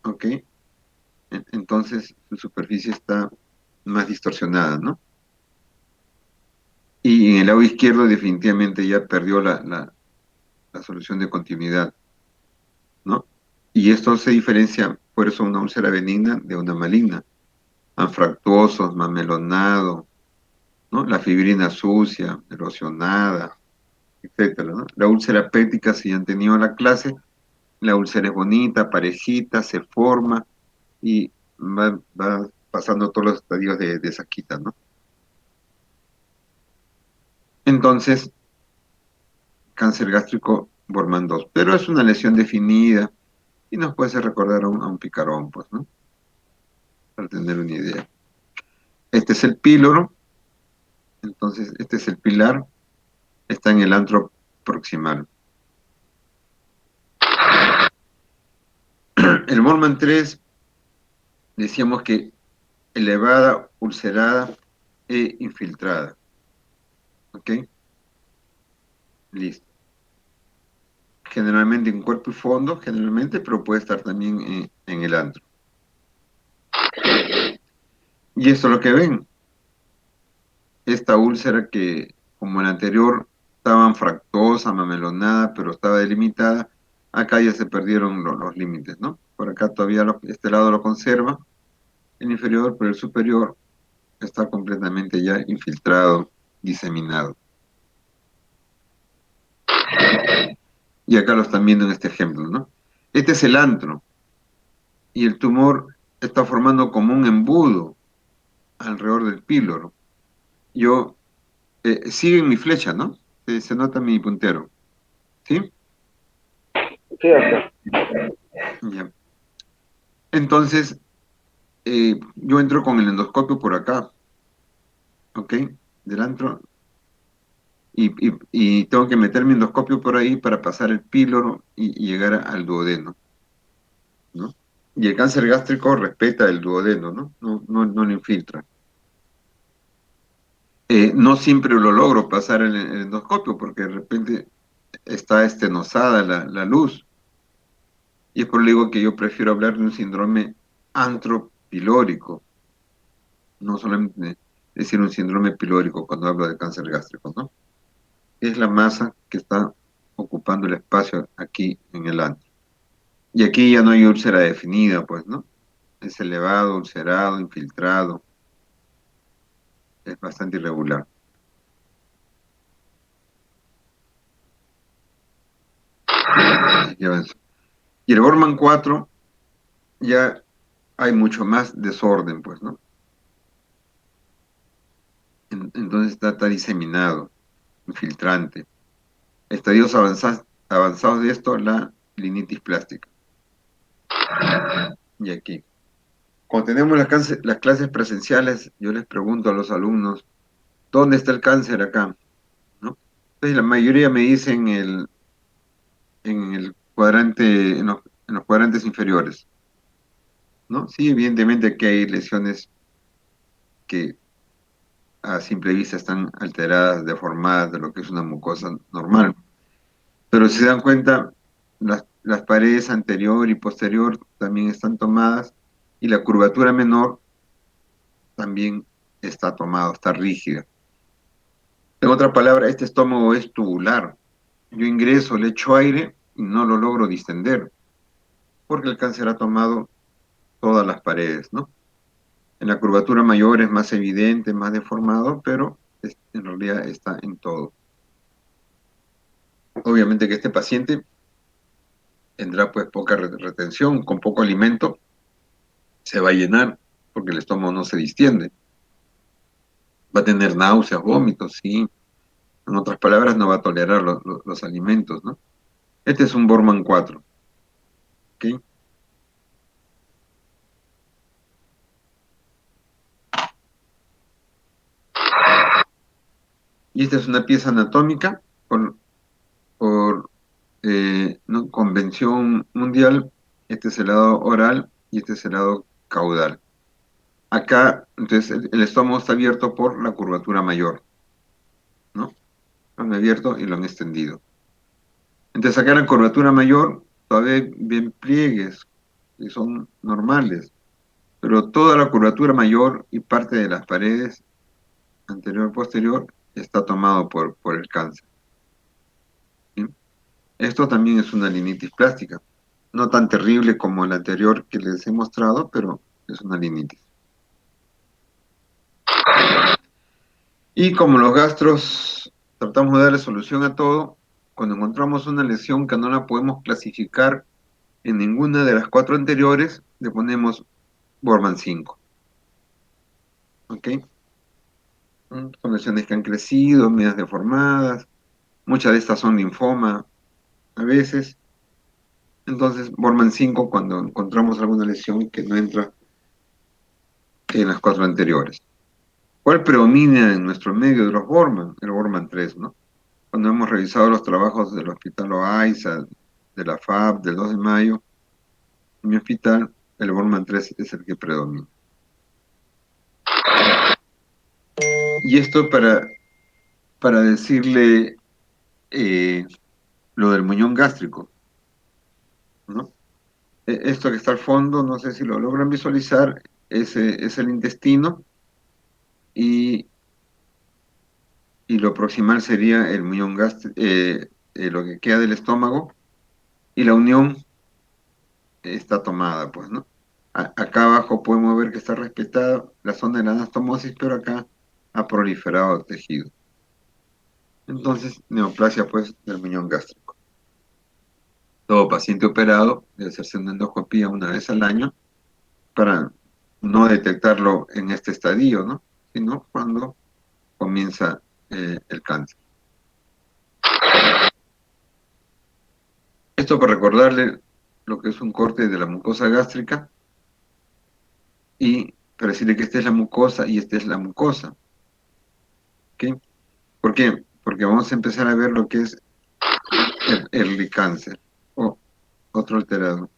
¿ok? Entonces su superficie está más distorsionada, ¿no? Y en el lado izquierdo definitivamente ya perdió la solución de continuidad, ¿no? Y esto se diferencia, por eso, una úlcera benigna de una maligna. Anfractuosos, mamelonado, ¿no? La fibrina sucia, erosionada, etcétera, ¿no? La úlcera péptica, si han tenido la clase, la úlcera es bonita, parejita, se forma y va pasando todos los estadios de Saquita, ¿no? Entonces, cáncer gástrico Bormann 2, pero es una lesión definida y nos puede hacer recordar a un picarón, pues, ¿no? Para tener una idea. Este es el píloro, entonces este es el pilar, está en el antro proximal. El Bormann 3, decíamos que elevada, ulcerada e infiltrada. ¿Ok? Listo. Generalmente en cuerpo y fondo, generalmente, pero puede estar también en el antro. Y esto es lo que ven. Esta úlcera que, como en la anterior, estaba fractosa, mamelonada, pero estaba delimitada, acá ya se perdieron los límites, ¿no? Por acá todavía este lado lo conserva, el inferior, pero el superior está completamente ya infiltrado, diseminado. Y acá lo están viendo en este ejemplo, ¿no? Este es el antro, y el tumor está formando como un embudo alrededor del píloro. Yo, siguen mi flecha, ¿no? Se nota mi puntero, ¿sí? Sí, doctor. Ya. Entonces, yo entro con el endoscopio por acá, ¿ok? Del antro, y tengo que meter mi endoscopio por ahí para pasar el píloro y llegar al duodeno, ¿no? Y el cáncer gástrico respeta el duodeno, ¿no? No lo infiltra. No siempre lo logro pasar el endoscopio porque de repente está estenosada la luz. Y es por eso digo que yo prefiero hablar de un síndrome antropilórico, no solamente. es decir, un síndrome pilórico cuando hablo de cáncer gástrico, ¿no? Es la masa que está ocupando el espacio aquí en el antro. Y aquí ya no hay úlcera definida, pues, ¿no? Es elevado, ulcerado, infiltrado, es bastante irregular. Ya ven. Y el Borman 4 ya hay mucho más desorden, pues, ¿no? Entonces está diseminado, infiltrante. Estadios avanzados de esto, la linitis plástica. Y aquí. Cuando tenemos las clases presenciales, yo les pregunto a los alumnos, ¿dónde está el cáncer acá? ¿No? Entonces la mayoría me dicen en el cuadrante, en los cuadrantes inferiores, ¿no? Sí, evidentemente que hay lesiones que a simple vista están alteradas, deformadas de lo que es una mucosa normal. Pero si se dan cuenta, las paredes anterior y posterior también están tomadas y la curvatura menor también está tomada, está rígida. En otra palabra, este estómago es tubular. Yo ingreso, le echo aire y no lo logro distender, porque el cáncer ha tomado todas las paredes, ¿no? En la curvatura mayor es más evidente, más deformado, pero en realidad está en todo. Obviamente que este paciente tendrá pues poca retención, con poco alimento, se va a llenar, porque el estómago no se distiende. Va a tener náuseas, vómitos, sí. En otras palabras, no va a tolerar los alimentos, ¿no? Este es un Borman 4, ¿ok? Y esta es una pieza anatómica por ¿no? convención mundial. Este es el lado oral y este es el lado caudal. Acá, entonces, el estómago está abierto por la curvatura mayor, ¿no? Lo han abierto y lo han extendido. Entonces, acá en la curvatura mayor todavía ven pliegues que son normales, pero toda la curvatura mayor y parte de las paredes anterior y posterior está tomado por el cáncer, ¿sí? Esto también es una linitis plástica, no tan terrible como la anterior que les he mostrado, pero es una linitis. Y como los gastros tratamos de darle solución a todo, cuando encontramos una lesión que no la podemos clasificar en ninguna de las cuatro anteriores, le ponemos Borman 5, ¿ok? Son lesiones que han crecido, medias deformadas, muchas de estas son linfoma a veces. Entonces, Borman 5 cuando encontramos alguna lesión que no entra en las cuatro anteriores. ¿Cuál predomina en nuestro medio de los Borman? El Borman 3, ¿no? Cuando hemos revisado los trabajos del Hospital Loaiza, de la FAB, del 2 de mayo, en mi hospital, el Borman 3 es el que predomina. Y esto para decirle lo del muñón gástrico, ¿no? Esto que está al fondo, no sé si lo logran visualizar, es el intestino y, y lo proximal sería el muñón gástrico, lo que queda del estómago, y la unión está tomada, pues, ¿no? Acá abajo podemos ver que está respetada la zona de la anastomosis, pero acá ha proliferado el tejido. Entonces, neoplasia, pues, del muñón gástrico. Todo paciente operado debe hacerse una endoscopía una vez al año para no detectarlo en este estadio, ¿no? Sino cuando comienza el cáncer. Esto para recordarle lo que es un corte de la mucosa gástrica y para decirle que esta es la mucosa y esta es la mucosa, ¿ok? ¿Por qué? Porque vamos a empezar a ver lo que es el early cáncer o otro alterado.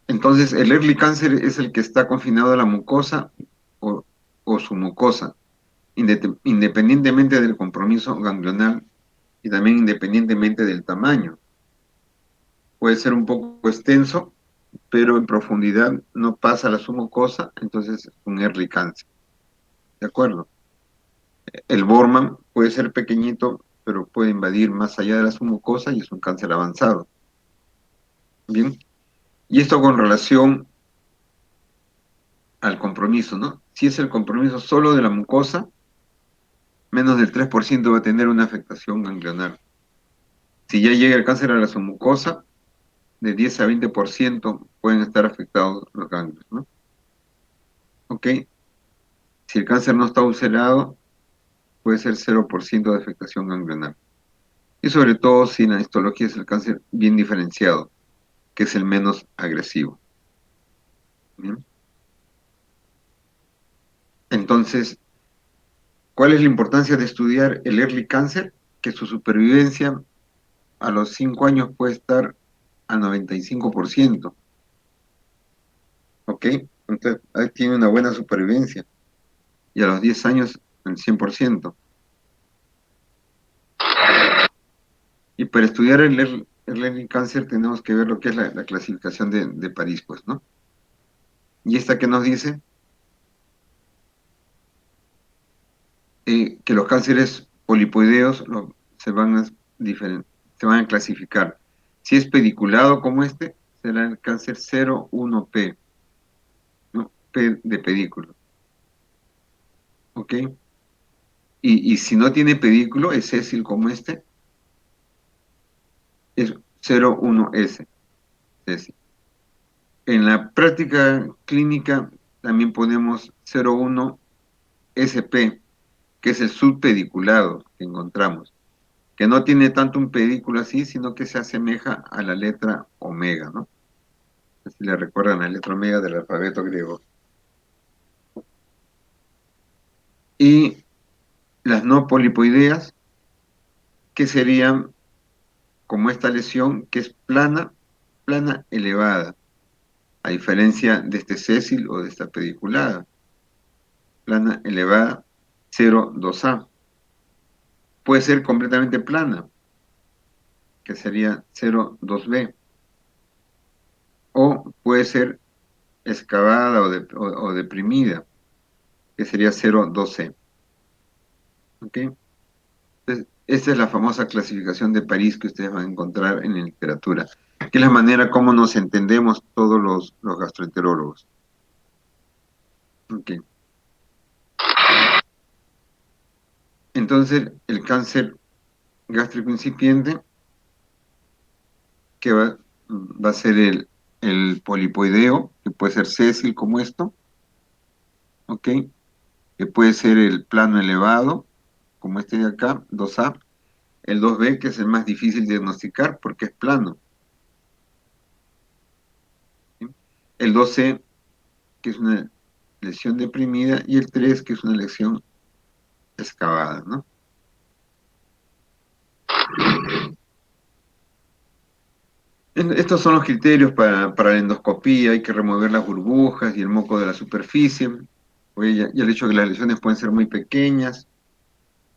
Entonces, el early cáncer es el que está confinado a la mucosa o, o su mucosa, independientemente del compromiso ganglional y también independientemente del tamaño. Puede ser un poco extenso, pero en profundidad no pasa la su mucosa, entonces es un early cáncer. ¿de acuerdo? El Borman puede ser pequeñito, pero puede invadir más allá de la submucosa y es un cáncer avanzado. Bien, y esto con relación al compromiso, ¿no? Si es el compromiso solo de la mucosa, menos del 3% va a tener una afectación ganglionar. Si ya llega el cáncer a la submucosa, de 10 a 20% pueden estar afectados los ganglios, ¿no? ¿Ok? Si el cáncer no está ulcerado, puede ser 0% de afectación ganglionar. Y sobre todo si la histología es el cáncer bien diferenciado, que es el menos agresivo. ¿Bien? Entonces, ¿cuál es la importancia de estudiar el early cancer? Que su supervivencia a los 5 años puede estar a 95%. ¿Ok? Entonces, ahí tiene una buena supervivencia. Y a los 10 años, el 100%. Y para estudiar el early cancer tenemos que ver lo que es la clasificación de París, pues, ¿no? Y esta que nos dice que los cánceres polipoideos se van a clasificar. Si es pediculado como este, será el cáncer 0,1P, ¿no? P de pedículo, ¿ok? Y si no tiene pedículo, es sésil como este, es 0,1S, sésil. En la práctica clínica también ponemos 0,1SP, que es el subpediculado que encontramos, que no tiene tanto un pedículo así, sino que se asemeja a la letra omega, ¿no? Si le recuerdan la letra omega del alfabeto griego. Y las no polipoideas, que serían como esta lesión, que es plana, plana elevada, a diferencia de este sésil o de esta pediculada. Plana elevada, 0,2A. Puede ser completamente plana, que sería 0,2B. O puede ser excavada o deprimida, que sería 0,2C. ¿Ok? Entonces, esta es la famosa clasificación de París que ustedes van a encontrar en la literatura, que es la manera como nos entendemos todos los gastroenterólogos. Ok. Entonces, el cáncer gástrico incipiente, que va a ser el polipoideo, que puede ser sésil como esto, ¿ok? Que puede ser el plano elevado, como este de acá, 2A, el 2B, que es el más difícil de diagnosticar porque es plano, ¿sí? El 2C, que es una lesión deprimida, y el 3, que es una lesión excavada, ¿no? Estos son los criterios para la endoscopía. Hay que remover las burbujas y el moco de la superficie. Oye, ya el hecho de que las lesiones pueden ser muy pequeñas.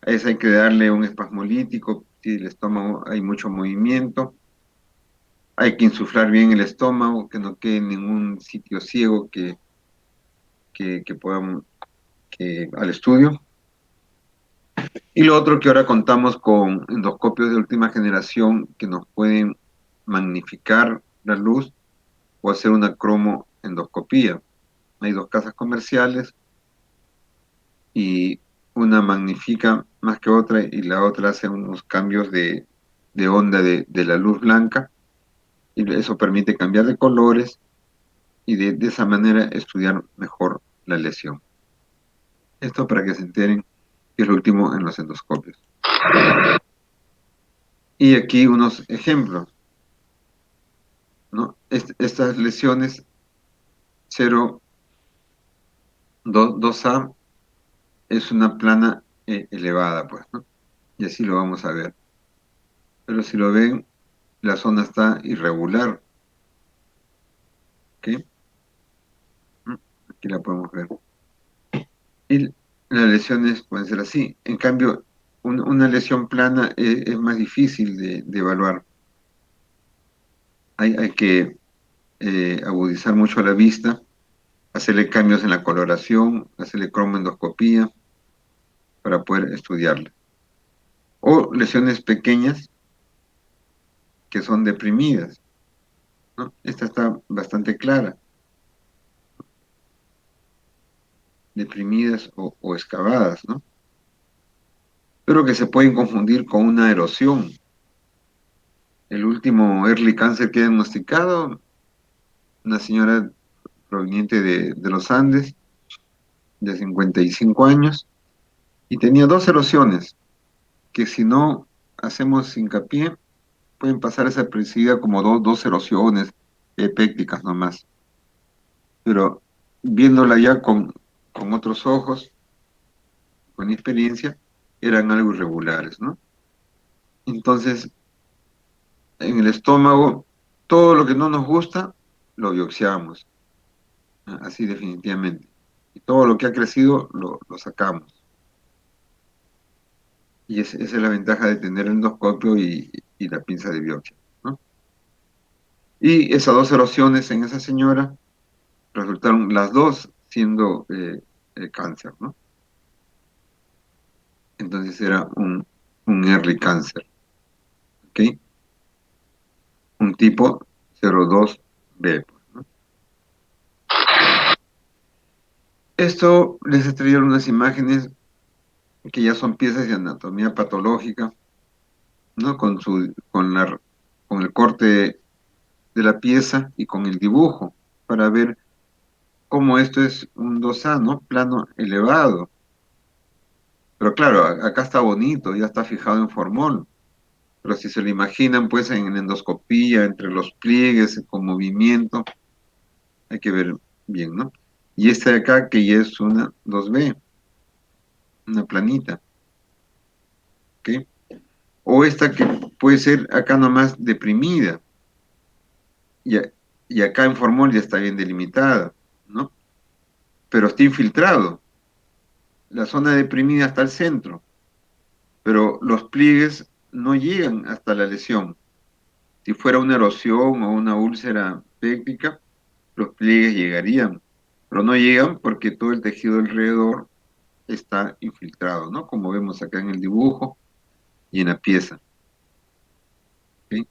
A esa hay que darle un espasmolítico si el estómago hay mucho movimiento. Hay que insuflar bien el estómago, que no quede en ningún sitio ciego que podamos al estudio. Y lo otro, que ahora contamos con endoscopios de última generación que nos pueden magnificar la luz o hacer una cromoendoscopía. Hay dos casas comerciales y una magnifica más que otra y la otra hace unos cambios de onda de la luz blanca, y eso permite cambiar de colores y de esa manera estudiar mejor la lesión. Esto para que se enteren que es lo último en los endoscopios. Y aquí unos ejemplos, ¿no? Estas lesiones 0,2A es una plana elevada, pues, ¿no? Y así lo vamos a ver. Pero si lo ven, la zona está irregular, ¿ok? Aquí la podemos ver. Y las lesiones pueden ser así. En cambio, una lesión plana es más difícil de evaluar. Hay que agudizar mucho la vista hacerle cambios en la coloración, hacerle cromoendoscopía para poder estudiarla. O lesiones pequeñas que son deprimidas, ¿no? Esta está bastante clara, deprimidas o excavadas, ¿no? Pero que se pueden confundir con una erosión. El último early cancer que he diagnosticado, una señora proveniente de los Andes, de 55 años, y tenía dos erosiones, que si no hacemos hincapié, pueden pasar desapercibidas como dos erosiones epécticas nomás. Pero viéndola ya con otros ojos, con experiencia, eran algo irregulares, ¿no? Entonces, en el estómago, todo lo que no nos gusta, lo biopsiamos, así definitivamente. Y todo lo que ha crecido, lo sacamos. Y esa es la ventaja de tener el endoscopio y la pinza de biopsia, ¿no? Y esas dos erosiones en esa señora resultaron las dos siendo cáncer, ¿no? Entonces era un early cáncer, ¿ok? Un tipo 02B, ¿no? Esto les he traído unas imágenes que ya son piezas de anatomía patológica, ¿no? Con el corte de la pieza y con el dibujo, para ver cómo esto es un 2A, ¿no? Plano elevado. Pero claro, acá está bonito, ya está fijado en formol. Pero si se lo imaginan, pues en endoscopía, entre los pliegues, con movimiento, hay que ver bien, ¿no? Y esta de acá, que ya es una 2B, una planita, ¿ok? O esta que puede ser acá nomás deprimida, y, y acá en formol ya está bien delimitada, ¿no? Pero está infiltrado. La zona deprimida está al centro, pero los pliegues no llegan hasta la lesión. Si fuera una erosión o una úlcera péptica, los pliegues llegarían, pero no llegan porque todo el tejido alrededor está infiltrado, ¿no? Como vemos acá en el dibujo y en la pieza, ¿ok?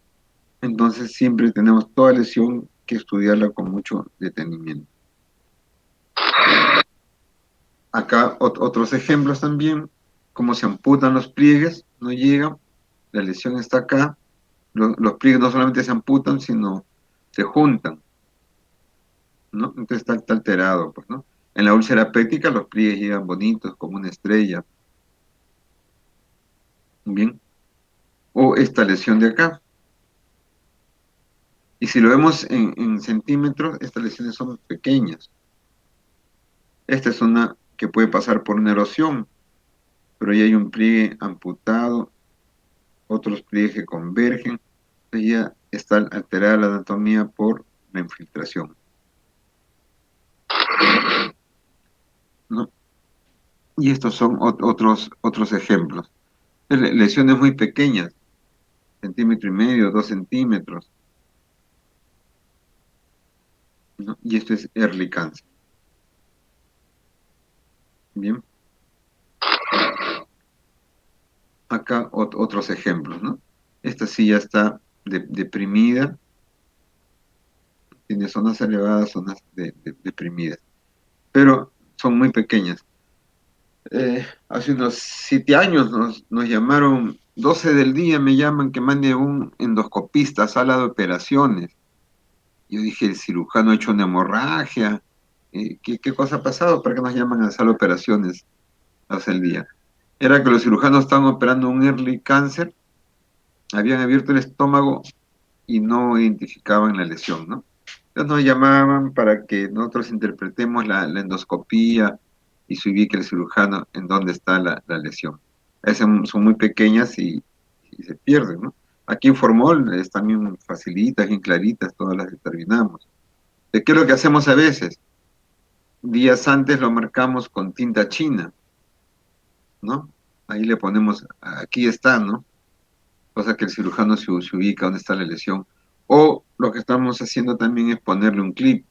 Entonces siempre tenemos toda lesión que estudiarla con mucho detenimiento. Acá otros ejemplos también, cómo se amputan los pliegues, no llegan, la lesión está acá, los pliegues no solamente se amputan, sino se juntan, ¿no? Entonces está alterado, pues, ¿no? En la úlcera péptica los pliegues llegan bonitos, como una estrella, ¿bien? O esta lesión de acá. Y si lo vemos en centímetros, estas lesiones son pequeñas. Esta es una que puede pasar por una erosión, pero ya hay un pliegue amputado, otros pliegues que convergen, entonces ya está alterada la anatomía por la infiltración, ¿no? Y estos son otros ejemplos. Lesiones muy pequeñas, centímetro y medio, 2 centímetros, ¿no? Y esto es early cancer. Bien, acá otros ejemplos, ¿no? Esta sí ya está deprimida, tiene zonas elevadas, zonas deprimidas, pero son muy pequeñas. Hace unos 7 años nos llamaron, 12 del día me llaman que mande un endoscopista a sala de operaciones. Yo dije, el cirujano ha hecho una hemorragia. ¿Qué cosa ha pasado? ¿Para qué nos llaman a sala de operaciones hace el día? Era que los cirujanos estaban operando un early cáncer, habían abierto el estómago y no identificaban la lesión, ¿no? Entonces nos llamaban para que nosotros interpretemos la endoscopía y se ubique el cirujano en dónde está la lesión. Esas son muy pequeñas y se pierden, ¿no? Aquí en Formol están bien facilitas, bien claritas, todas las determinamos. ¿Qué es lo que hacemos a veces? Días antes lo marcamos con tinta china, ¿no? Ahí le ponemos, aquí está, ¿no? Cosa que el cirujano se ubica dónde está la lesión. O lo que estamos haciendo también es ponerle un clip,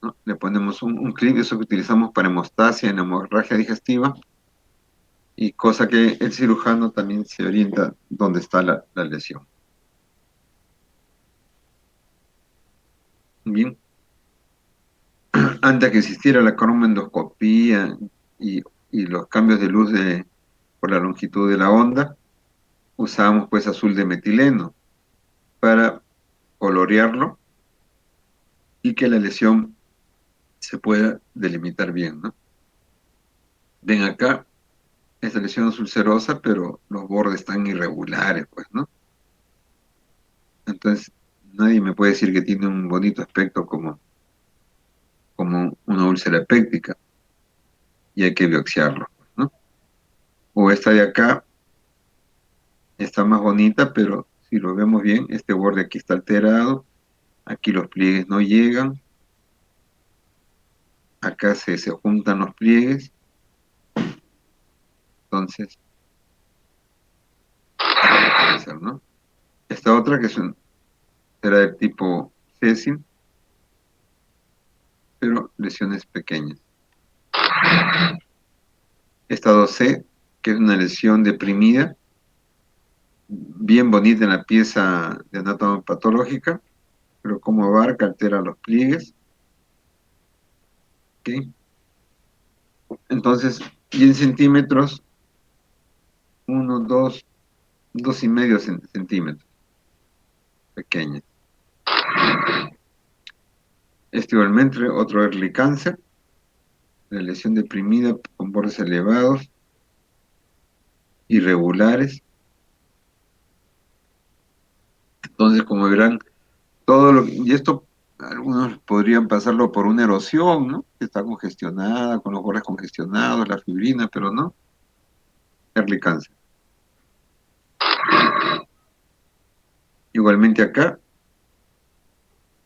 ¿no? ¿no? Le ponemos un clip, eso que utilizamos para hemostasia en la hemorragia digestiva, y cosa que el cirujano también se orienta dónde está la lesión. Bien, antes que existiera la cromoendoscopía y los cambios de luz por la longitud de la onda, usábamos pues azul de metileno para colorearlo y que la lesión se pueda delimitar bien, ¿no? Ven acá, esta lesión es ulcerosa, pero los bordes están irregulares, pues, ¿no? Entonces, nadie me puede decir que tiene un bonito aspecto como una úlcera péptica, y hay que biopsiarlo, pues, ¿no? O esta de acá está más bonita, pero si lo vemos bien, este borde aquí está alterado, aquí los pliegues no llegan, acá se juntan los pliegues, entonces, hay que hacer, ¿no? Esta otra que era del tipo Cecil, pero lesiones pequeñas. Estado C, que es una lesión deprimida, bien bonita en la pieza de anatomopatológica, pero como abarca, altera los pliegues. ¿Ok? Entonces, y en centímetros, 1, 2, 2,5 centímetros, pequeña. Este igualmente, otro early cáncer, la lesión deprimida con bordes elevados, irregulares. Entonces, como verán, y esto algunos podrían pasarlo por una erosión, ¿no? Que está congestionada, con los bordes congestionados, la fibrina, pero no, early cáncer. Igualmente acá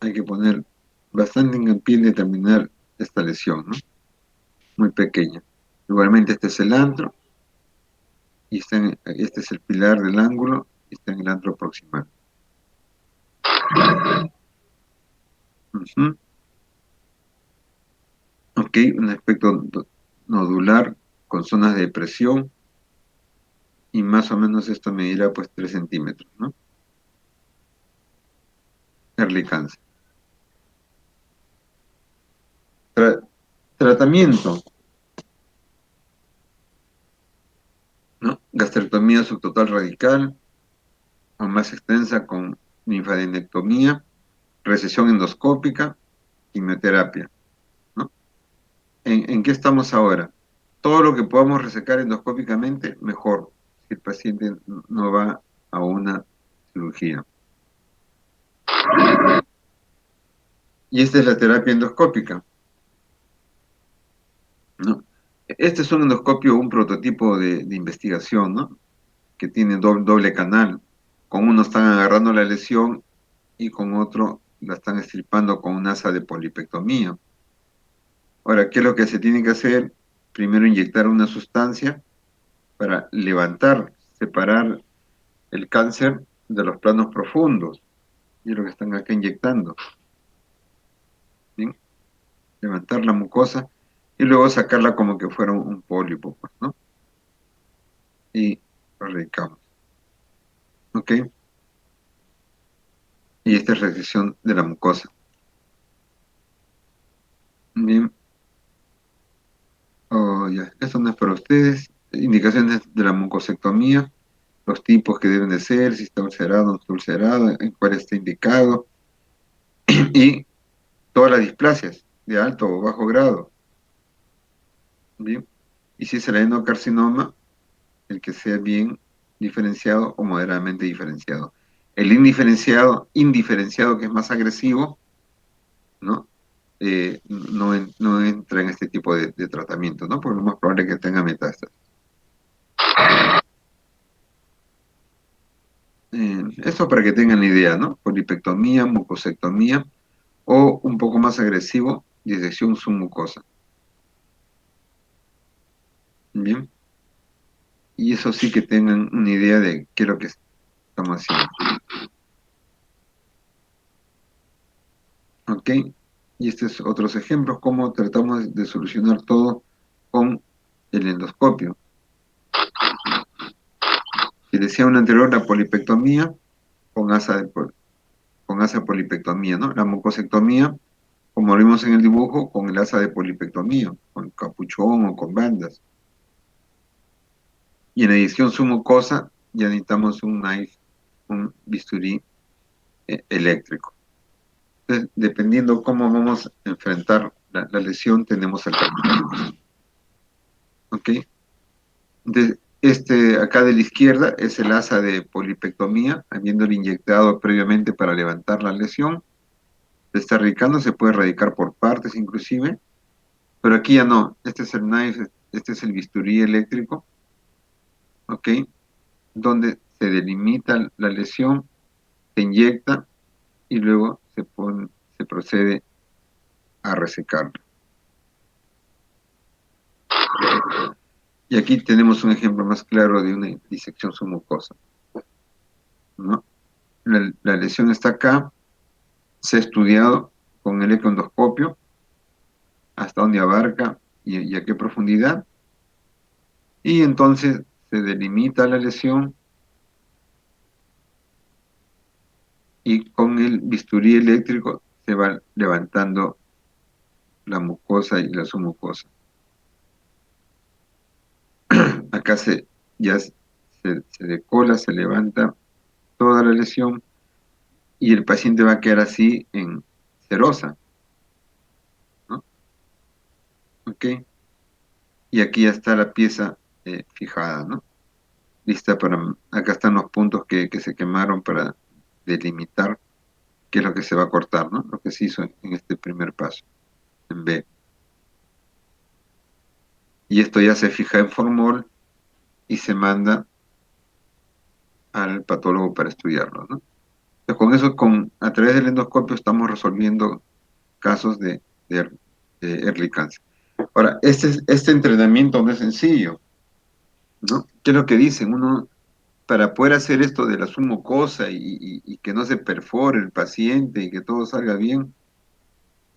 hay que poner bastante hincapié en determinar esta lesión, ¿no? Muy pequeña. Igualmente este es el antro, y este es el pilar del ángulo, y está en el antro proximal. Ujú. Ok, un aspecto nodular con zonas de depresión, y más o menos esto medirá pues 3 centímetros, ¿no? Early cáncer. Tra- Tratamiento, ¿no? Gastrectomía subtotal radical o más extensa con linfadenectomía, recesión endoscópica, quimioterapia, ¿no? ¿En qué estamos ahora? Todo lo que podamos resecar endoscópicamente, mejor, si el paciente no va a una cirugía. Y esta es la terapia endoscópica, ¿no? Este es un endoscopio, un prototipo de investigación, ¿no? Que tiene doble canal. Con uno están agarrando la lesión y con otro la están extirpando con un asa de polipectomía. Ahora, ¿qué es lo que se tiene que hacer? Primero inyectar una sustancia para levantar, separar el cáncer de los planos profundos, y es lo que están acá inyectando. ¿Bien? Levantar la mucosa y luego sacarla como que fuera un pólipo, pues, ¿no? Y lo erradicamos. ¿Ok? Y esta es resección de la mucosa. Bien. Oh, ya. Esto no es para ustedes. Indicaciones de la mucosectomía, los tipos que deben de ser, si está ulcerado o no está ulcerado, en cuál está indicado, y todas las displasias de alto o bajo grado. Bien. Y si es el adenocarcinoma, el que sea bien diferenciado o moderadamente diferenciado. El indiferenciado que es más agresivo, ¿no? No entra en este tipo de tratamiento, ¿no? Porque lo más probable es que tenga metástasis. Esto para que tengan la idea, ¿no? Polipectomía, mucosectomía o un poco más agresivo, disección submucosa. Bien. Y eso sí que tengan una idea de qué es lo que estamos haciendo. ¿Ok? Y estos es otros ejemplos, cómo tratamos de solucionar todo con el endoscopio. Si decía una anterior, la polipectomía con con asa de polipectomía, ¿no? La mucosectomía, como lo vimos en el dibujo, con el asa de polipectomía, con capuchón o con bandas. Y en edición submucosa ya necesitamos un knife, un bisturí eléctrico. Entonces, dependiendo cómo vamos a enfrentar la lesión, tenemos alternativas. ¿Ok? Entonces, acá de la izquierda es el asa de polipectomía, habiéndole inyectado previamente para levantar la lesión. Se está radicando, se puede radicar por partes inclusive, pero aquí ya no. Este es el knife, este es el bisturí eléctrico, ¿ok? Donde se delimita la lesión, se inyecta y luego se procede a resecarla. Y aquí tenemos un ejemplo más claro de una disección submucosa, ¿no? La lesión está acá, se ha estudiado con el ecoendoscopio hasta dónde abarca y a qué profundidad, y entonces se delimita la lesión y con el bisturí eléctrico se va levantando la mucosa y la submucosa. Acá se decola, se levanta toda la lesión y el paciente va a quedar así en serosa, ¿no? ¿Ok? Y aquí ya está la pieza fijada, ¿no? Lista acá están los puntos que se quemaron para delimitar qué es lo que se va a cortar, ¿no? Lo que se hizo en este primer paso, en B. Y esto ya se fija en formol y se manda al patólogo para estudiarlo, ¿no? Entonces, con eso, a través del endoscopio estamos resolviendo casos de early cancer. Ahora, este entrenamiento no es sencillo, ¿no? ¿Qué es lo que dicen? Uno, para poder hacer esto de la submucosa y que no se perfore el paciente y que todo salga bien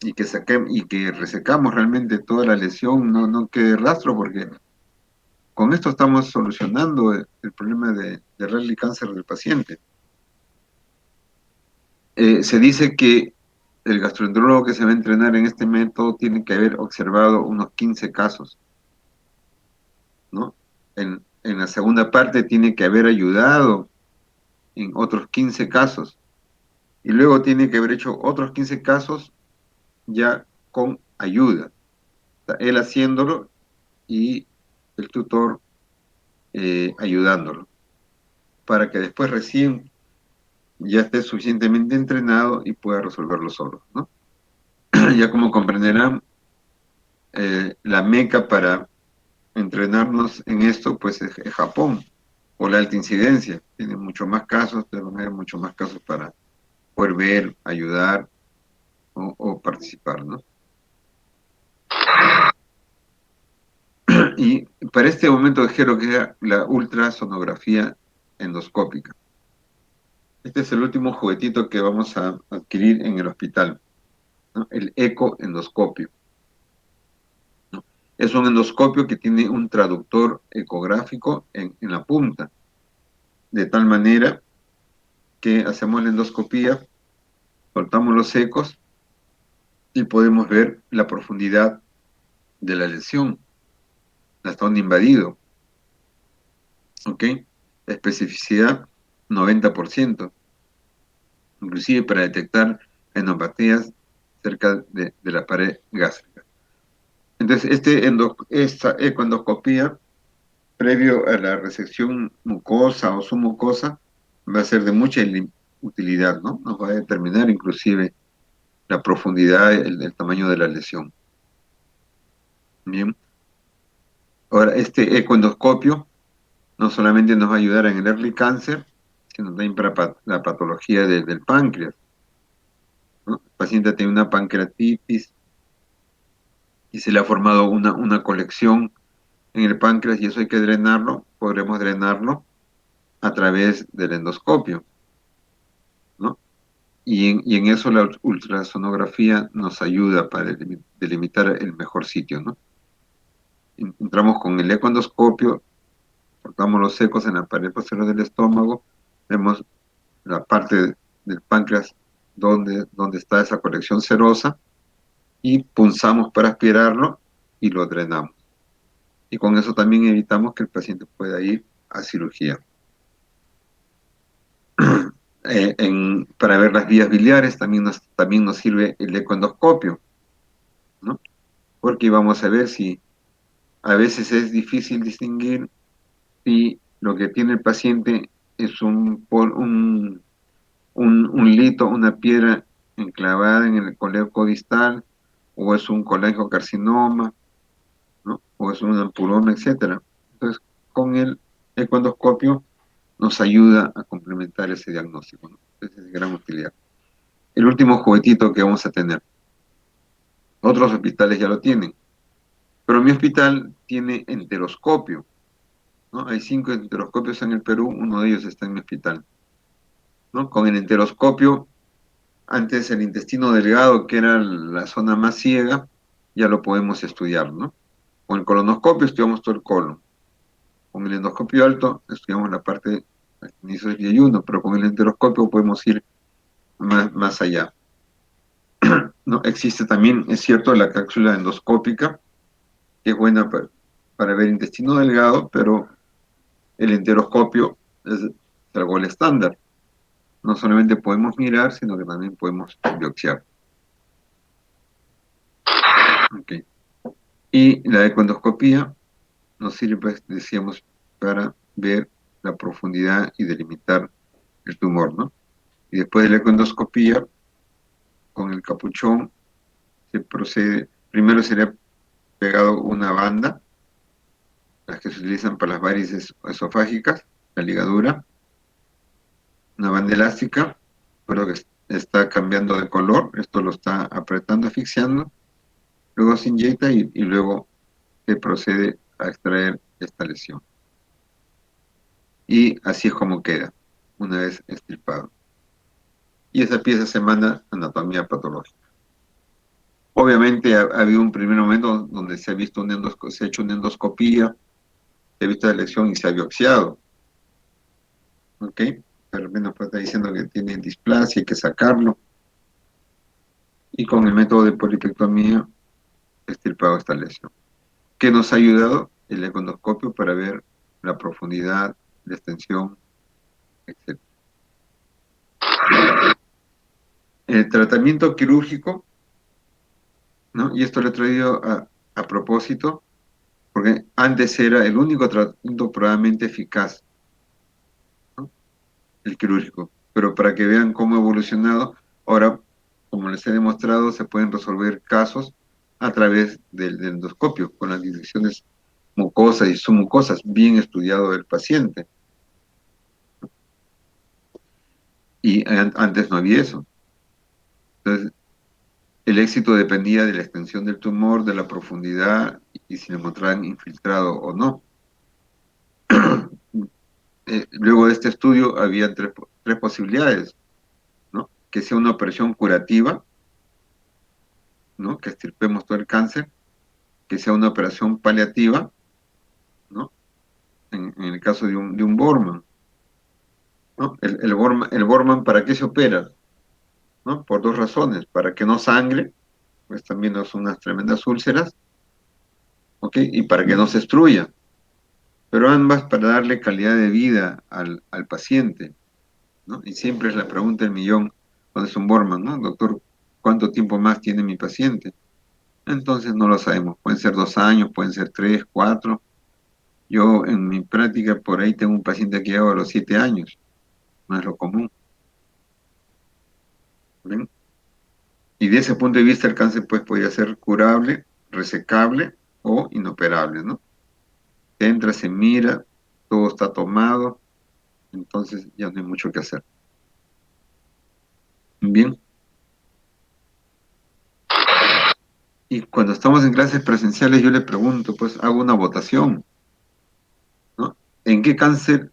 y que resecamos realmente toda la lesión, no quede rastro, porque con esto estamos solucionando el problema de early cáncer del paciente. Se dice que el gastroenterólogo que se va a entrenar en este método tiene que haber observado unos 15 casos, ¿no? En la segunda parte tiene que haber ayudado en otros 15 casos y luego tiene que haber hecho otros 15 casos ya con ayuda. O sea, él haciéndolo y el tutor ayudándolo, para que después recién ya esté suficientemente entrenado y pueda resolverlo solo, ¿no? Ya como comprenderán, la meca para entrenarnos en esto, pues es Japón, o la alta incidencia. Tiene mucho más casos, debe haber mucho más casos para poder ver, ayudar o participar, ¿no? Y para este momento quiero que sea la ultrasonografía endoscópica. Este es el último juguetito que vamos a adquirir en el hospital, ¿no? El ecoendoscopio, ¿no? Es un endoscopio que tiene un traductor ecográfico en la punta, de tal manera que hacemos la endoscopía, soltamos los ecos y podemos ver la profundidad de la lesión, hasta donde invadido, ¿ok? Especificidad 90%, inclusive para detectar enopatías cerca de la pared gástrica. Entonces, esta ecoendoscopía, previo a la resección mucosa o submucosa, va a ser de mucha utilidad, ¿no? Nos va a determinar inclusive la profundidad, el tamaño de la lesión. Bien. Ahora, este ecoendoscopio no solamente nos va a ayudar en el early cancer, sino también para la patología del páncreas, ¿no? El paciente tiene una pancreatitis y se le ha formado una colección en el páncreas y eso hay que drenarlo, podremos drenarlo a través del endoscopio, ¿no? y en eso la ultrasonografía nos ayuda para delimitar el mejor sitio, ¿no? Entramos con el ecoendoscopio, cortamos los ecos en la pared posterior del estómago, vemos la parte del páncreas donde está esa colección serosa y punzamos para aspirarlo y lo drenamos. Y con eso también evitamos que el paciente pueda ir a cirugía. Para ver las vías biliares también nos sirve el ecoendoscopio, ¿no? Porque vamos a ver si a veces es difícil distinguir si lo que tiene el paciente es un lito, una piedra enclavada en el colédoco distal, o es un colangiocarcinoma, ¿no? O es un ampuroma, etcétera. Entonces, con el ecoendoscopio nos ayuda a complementar ese diagnóstico, ¿no? Entonces, es de gran utilidad. El último juguetito que vamos a tener. Otros hospitales ya lo tienen, pero mi hospital tiene enteroscopio, ¿no? Hay 5 enteroscopios en el Perú, uno de ellos está en mi hospital, ¿no? Con el enteroscopio, antes el intestino delgado, que era la zona más ciega, ya lo podemos estudiar, ¿no? Con el colonoscopio estudiamos todo el colon. Con el endoscopio alto estudiamos la parte del inicio del ayuno, pero con el enteroscopio podemos ir más allá. ¿No? Existe también, es cierto, la cápsula endoscópica, que es buena para ver intestino delgado, pero el enteroscopio es algo el estándar. No solamente podemos mirar, sino que también podemos biopsiar. Okay. Y la ecoendoscopía nos sirve, pues, decíamos, para ver la profundidad y delimitar el tumor, ¿no? Y después de la ecoendoscopía, con el capuchón, se procede, primero sería pegado una banda, las que se utilizan para las varices esofágicas, la ligadura, una banda elástica, pero que está cambiando de color, esto lo está apretando, asfixiando, luego se inyecta y luego se procede a extraer esta lesión. Y así es como queda, una vez extirpado. Y esa pieza se manda a anatomía patológica. Obviamente ha habido un primer momento donde se ha visto se ha hecho una endoscopía, se ha visto la lesión y se ha biopsiado. ¿Ok? De repente nos puede estar diciendo que tiene displasia, hay que sacarlo. Y con el método de polipectomía, extirpado esta lesión. ¿Qué nos ha ayudado? El ecoendoscopio para ver la profundidad, la extensión, etc. El tratamiento quirúrgico, ¿no? Y esto lo he traído a propósito, porque antes era el único tratamiento probablemente eficaz, ¿no? El quirúrgico. Pero para que vean cómo ha evolucionado, ahora, como les he demostrado, se pueden resolver casos a través del endoscopio, con las disecciones mucosas y submucosas, bien estudiado del paciente. Y antes no había eso. Entonces, el éxito dependía de la extensión del tumor, de la profundidad y si le encontraban infiltrado o no. Luego de este estudio había tres posibilidades, ¿no? Que sea una operación curativa, ¿no? Que extirpemos todo el cáncer, que sea una operación paliativa, ¿no? En el caso de un Bormann, ¿no? El Bormann, ¿para qué se opera? ¿No? Por dos razones, para que no sangre, pues también son unas tremendas úlceras, ¿ok? Y para que no se destruya, pero ambas para darle calidad de vida al paciente, ¿no? Y siempre es la pregunta del millón cuando es un Bormann, ¿no? Doctor, ¿cuánto tiempo más tiene mi paciente? Entonces no lo sabemos, pueden ser 2 años, pueden ser 3, 4. Yo en mi práctica por ahí tengo un paciente que lleva a los 7 años, no es lo común, ¿ven? Y de ese punto de vista el cáncer pues podría ser curable, resecable o inoperable, ¿no? Se entra, se mira, todo está tomado, entonces ya no hay mucho que hacer. Bien. Y cuando estamos en clases presenciales yo le pregunto, pues hago una votación, ¿no? ¿En qué cáncer,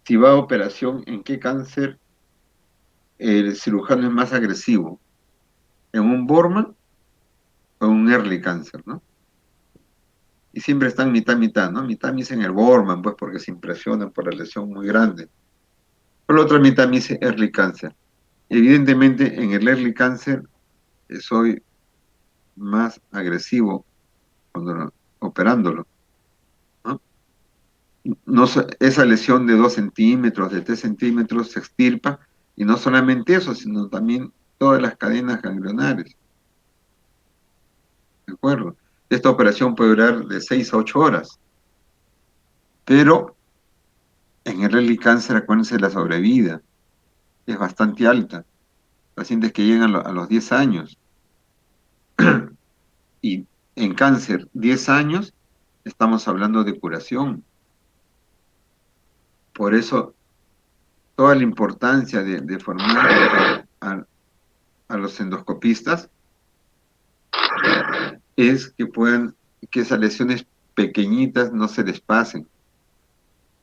si va a operación, en qué cáncer el cirujano es más agresivo? ¿En un Borman o en un early cancer, ¿no? Y siempre están mitad, ¿no? Mitad me dicen el Borman, pues porque se impresionan por la lesión muy grande. Por la otra mitad me dice early cancer. Evidentemente, en el early cancer soy más agresivo cuando operándolo, ¿no? No esa lesión de 2 centímetros, de 3 centímetros se extirpa, y no solamente eso, sino también todas las cadenas ganglionares, ¿de acuerdo? Esta operación puede durar de 6 a 8 horas, pero en el early cáncer, acuérdense, la sobrevida es bastante alta. Pacientes que llegan a los 10 años, y en cáncer 10 años, estamos hablando de curación. Por eso, toda la importancia de formar a los endoscopistas es que puedan, que esas lesiones pequeñitas no se les pasen,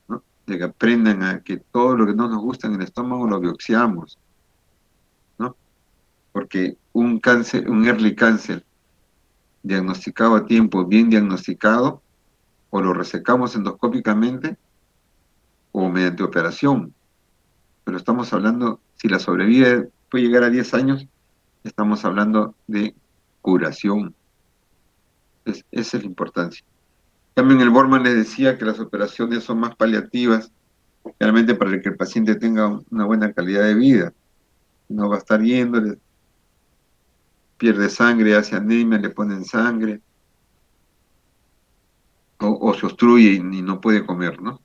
¿no? De que aprendan a que todo lo que no nos gusta en el estómago lo biopsiamos, ¿no? Porque un cáncer, un early cáncer diagnosticado a tiempo, bien diagnosticado, o lo resecamos endoscópicamente o mediante operación. Pero estamos hablando, si la sobrevida puede llegar a 10 años, estamos hablando de curación. Esa es la importancia. También el Borman les decía que las operaciones son más paliativas, realmente para que el paciente tenga una buena calidad de vida. No va a estar yendo, pierde sangre, hace anemia, le ponen sangre, o se obstruye y no puede comer, ¿no?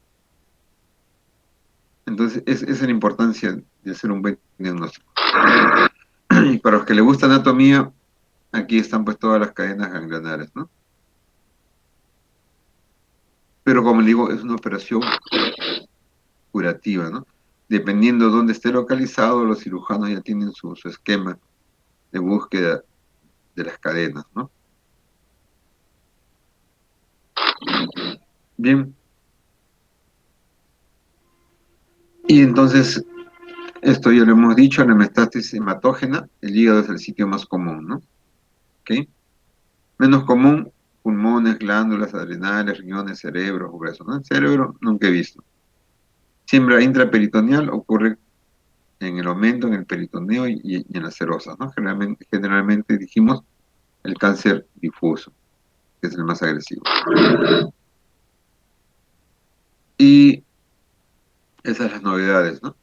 Entonces, esa es la importancia de hacer un buen diagnóstico. Y para los que les gusta anatomía, aquí están pues todas las cadenas ganglionares, ¿no? Pero como le digo, es una operación curativa, ¿no? Dependiendo de dónde esté localizado, los cirujanos ya tienen su esquema de búsqueda de las cadenas, ¿no? Bien, y entonces, esto ya lo hemos dicho, la metástasis hematógena, el hígado es el sitio más común, ¿no? ¿Ok? Menos común, pulmones, glándulas, adrenales, riñones, cerebro, huesos, ¿no? El cerebro nunca he visto. Siembra intraperitoneal ocurre en el aumento, en el peritoneo y en las serosas, ¿no? Generalmente dijimos el cáncer difuso, que es el más agresivo. Y esas son las novedades, ¿no?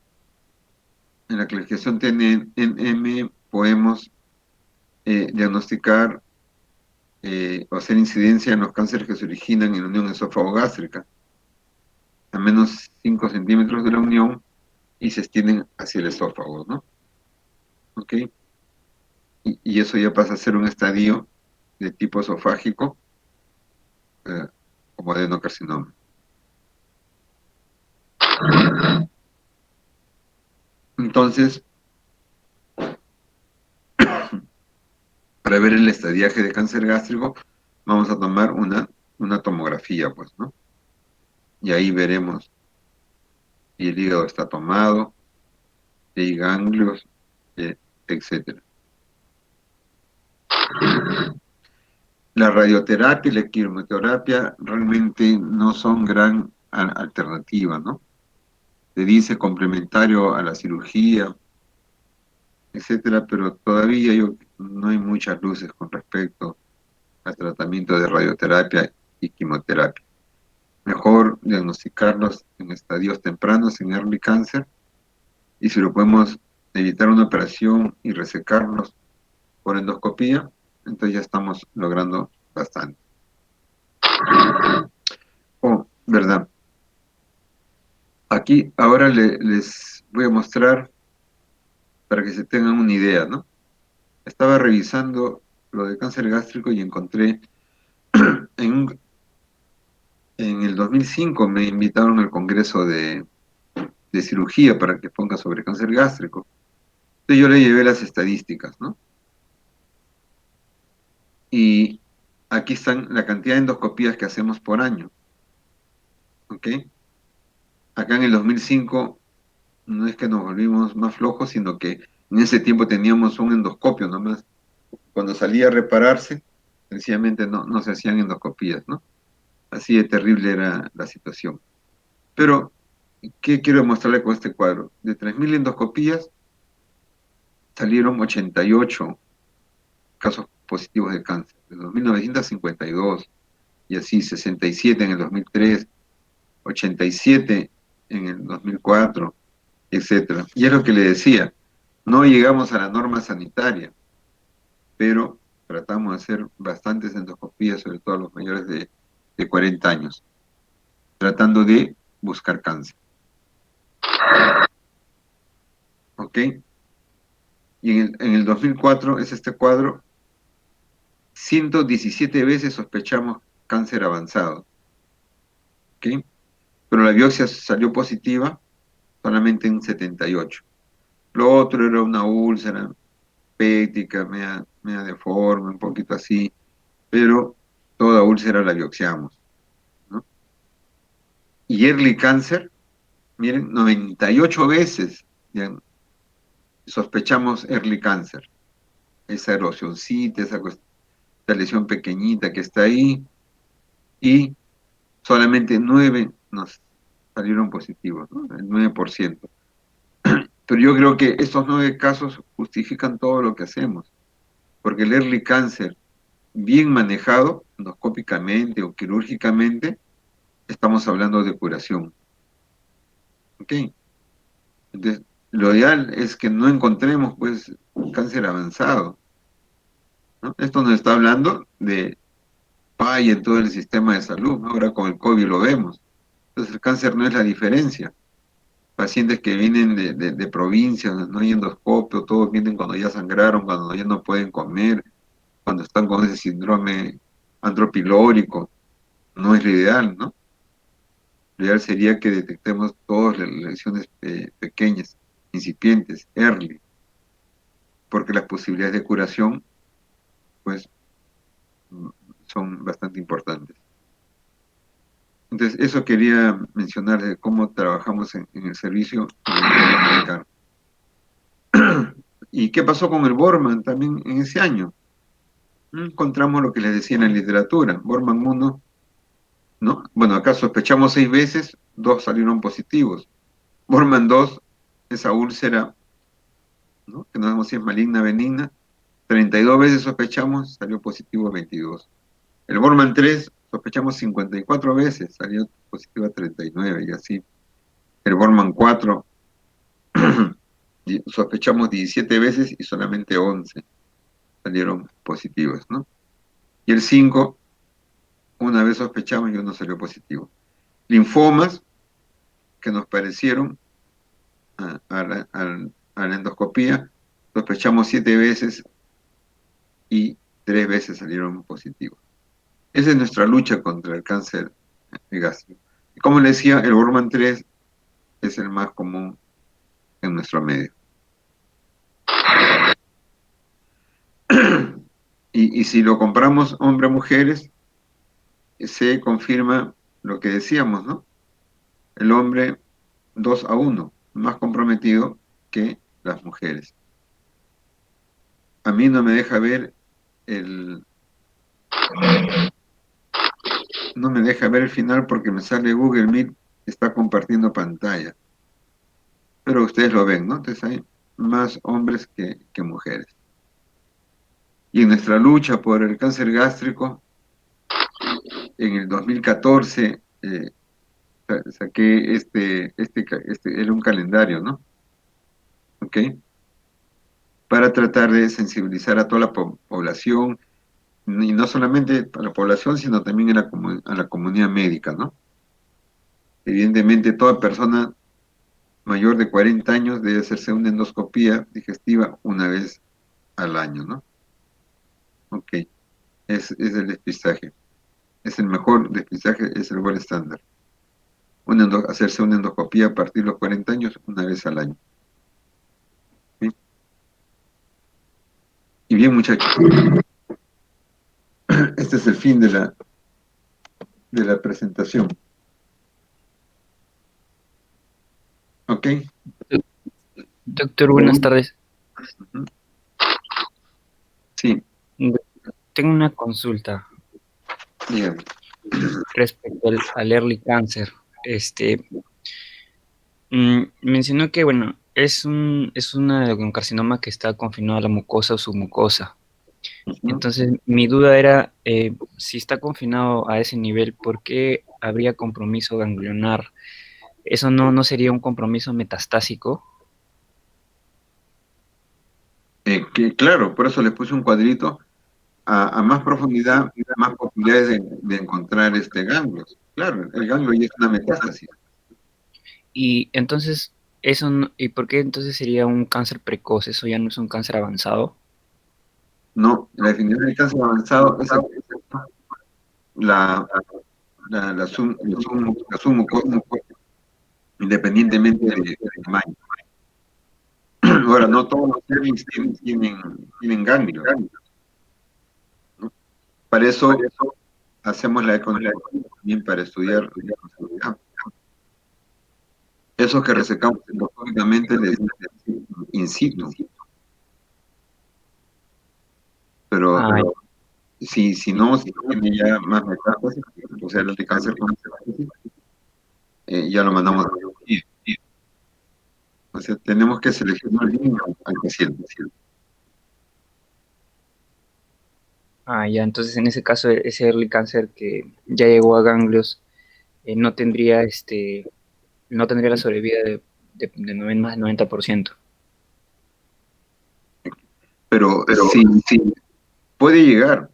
En la clasificación TNM podemos diagnosticar o hacer incidencia en los cánceres que se originan en la unión esófago-gástrica, a menos 5 centímetros de la unión, y se extienden hacia el esófago, ¿no? ¿Ok? Y eso ya pasa a ser un estadio de tipo esofágico, eh, como adenocarcinoma. Entonces, para ver el estadiaje de cáncer gástrico, vamos a tomar una tomografía, pues, ¿no? Y ahí veremos si el hígado está tomado, si hay ganglios, eh, etcétera. La radioterapia y la quimioterapia realmente no son gran alternativa, ¿no? Se dice complementario a la cirugía, etcétera, pero todavía no hay muchas luces con respecto al tratamiento de radioterapia y quimioterapia. Mejor diagnosticarlos en estadios tempranos en early cancer, y si lo podemos evitar una operación y resecarlos por endoscopía, entonces ya estamos logrando bastante. Oh, verdad. Aquí ahora les voy a mostrar para que se tengan una idea, ¿no? Estaba revisando lo de cáncer gástrico y encontré en, en el 2005 me invitaron al Congreso de Cirugía para que ponga sobre cáncer gástrico. Entonces yo le llevé las estadísticas, ¿no? Y aquí están la cantidad de endoscopías que hacemos por año, ¿ok? Acá en el 2005 No es que nos volvimos más flojos, sino que en ese tiempo teníamos un endoscopio nomás. Cuando salía a repararse, sencillamente no se hacían endoscopías, ¿no? Así de terrible era la situación. Pero, ¿qué quiero demostrarle con este cuadro? De 3.000 endoscopías salieron 88 casos positivos de cáncer, de 2.952, y así 67 en el 2003, 87 en el 2004, etcétera. Y es lo que le decía, no llegamos a la norma sanitaria, pero tratamos de hacer bastantes endoscopías, sobre todo a los mayores de 40 años, tratando de buscar cáncer. ¿Ok? Y en el 2004 es este cuadro, 117 veces sospechamos cáncer avanzado. ¿Ok? Pero la biopsia salió positiva solamente en 78. Lo otro era una úlcera péptica, media deforme, un poquito así, pero toda úlcera la biopsiamos, ¿no? Y early cáncer, miren, 98 veces ya sospechamos early cáncer. Esa erosioncita, esa lesión pequeñita que está ahí, y solamente 9 nos salieron positivos, ¿no? El 9%. Pero yo creo que estos 9 casos justifican todo lo que hacemos, porque el early cáncer, bien manejado, endoscópicamente o quirúrgicamente, estamos hablando de curación. ¿Ok? Entonces, lo ideal es que no encontremos, pues, cáncer avanzado, ¿no? Esto nos está hablando de falla en todo el sistema de salud, ¿no? Ahora con el COVID lo vemos. Entonces, el cáncer no es la diferencia. Pacientes que vienen de provincias, no hay endoscopio, todos vienen cuando ya sangraron, cuando ya no pueden comer, cuando están con ese síndrome antropilórico. No es lo ideal, ¿no? Lo ideal sería que detectemos todas las lesiones pequeñas, incipientes, early, porque las posibilidades de curación, pues, mm, son bastante importantes. Entonces, eso quería mencionar de cómo trabajamos en el servicio y lo quería explicar. ¿Y qué pasó con el Borman también en ese año? Encontramos lo que les decía en la literatura. Borman 1, ¿no? Bueno, acá sospechamos 6 veces, 2 salieron positivos. Borman 2, esa úlcera, ¿no? Que no sabemos si es maligna, benigna, 32 veces sospechamos, salió positivo 22. El Borman 3, sospechamos 54 veces, salió positivo 39 y así. El Borman 4, sospechamos 17 veces y solamente 11 salieron positivos, ¿no? Y el 5, una vez sospechamos y uno salió positivo. Linfomas que nos parecieron a la endoscopía, sospechamos 7 veces y 3 veces salieron positivos. Esa es nuestra lucha contra el cáncer gástrico. Y como le decía, el Borman 3 es el más común en nuestro medio. Y si lo comparamos hombre-mujeres, se confirma lo que decíamos, ¿no? El hombre 2-1, más comprometido que las mujeres. A mí no me deja ver el, no me deja ver el final porque me sale Google Meet, está compartiendo pantalla. Pero ustedes lo ven, ¿no? Entonces hay más hombres que mujeres. Y en nuestra lucha por el cáncer gástrico, en el 2014 saqué era un calendario, ¿no? ¿Ok? Para tratar de sensibilizar a toda la población, y no solamente a la población, sino también a la comunidad médica, ¿no? Evidentemente, toda persona mayor de 40 años debe hacerse una endoscopía digestiva una vez al año, ¿no? Ok, es el despistaje. Es el mejor despistaje, es el gol estándar. Hacerse una endoscopía a partir de los 40 años una vez al año. ¿Sí? Y bien, muchachos, este es el fin de la presentación. ¿Ok? Doctor, buenas tardes. Ujú. Sí, Tengo una consulta dígame. respecto al early cancer. Este, mencionó que, bueno, un carcinoma que está confinado a la mucosa o submucosa. Ujú. Entonces, mi duda era, si está confinado a ese nivel, ¿por qué habría compromiso ganglionar? ¿Eso no sería un compromiso metastásico? Claro, por eso le puse un cuadrito a más profundidad, más posibilidades de encontrar ganglios. Claro, el ganglio ya es una metástasis. Y entonces, ¿y por qué entonces sería un cáncer precoz? ¿Eso ya no es un cáncer avanzado? No, la definición de cáncer avanzado es la, la submucosa, independientemente de tamaño. Ahora, no todos los herpes tienen ganglios, ¿no? Para eso hacemos la ecografía también para estudiar la cancerosidad. Esos que resecamos endoscópicamente les dicen in situ, pero Ah, si tiene ya más metástasis, o sea, el de cáncer con metástasis, ya lo mandamos a cirugía. O sea, tenemos que seleccionar bien al paciente. ya, entonces en ese caso, ese early cancer que ya llegó a ganglios, no tendría no tendría la sobrevida más del 90%. Pero si puede llegar,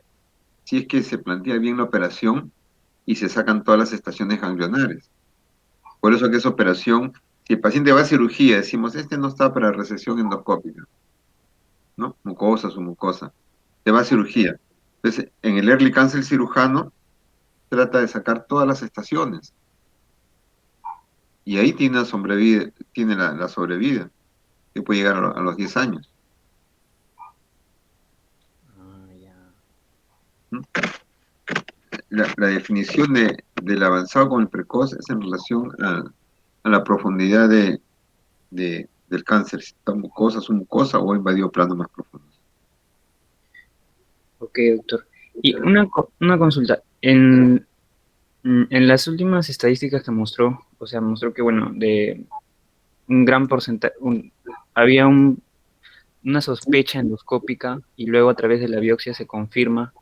si es que se plantea bien la operación y se sacan todas las estaciones ganglionares. Por eso que esa operación, si el paciente va a cirugía, decimos, este no está para resección endoscópica, ¿no? Mucosa, su mucosa. Se va a cirugía. Entonces, en el early cancer el cirujano trata de sacar todas las estaciones y ahí tiene la sobrevida, tiene la sobrevida, que puede llegar a los 10 años. Ah, ya. ¿No? La definición del avanzado con el precoz es en relación a la profundidad del cáncer, si está mucosa, submucosa o invadió planos más profundos. Ok, doctor. Y una consulta. En las últimas estadísticas que mostró, o sea, mostró que, bueno, de un gran porcentaje, había una sospecha endoscópica y luego a través de la biopsia se confirma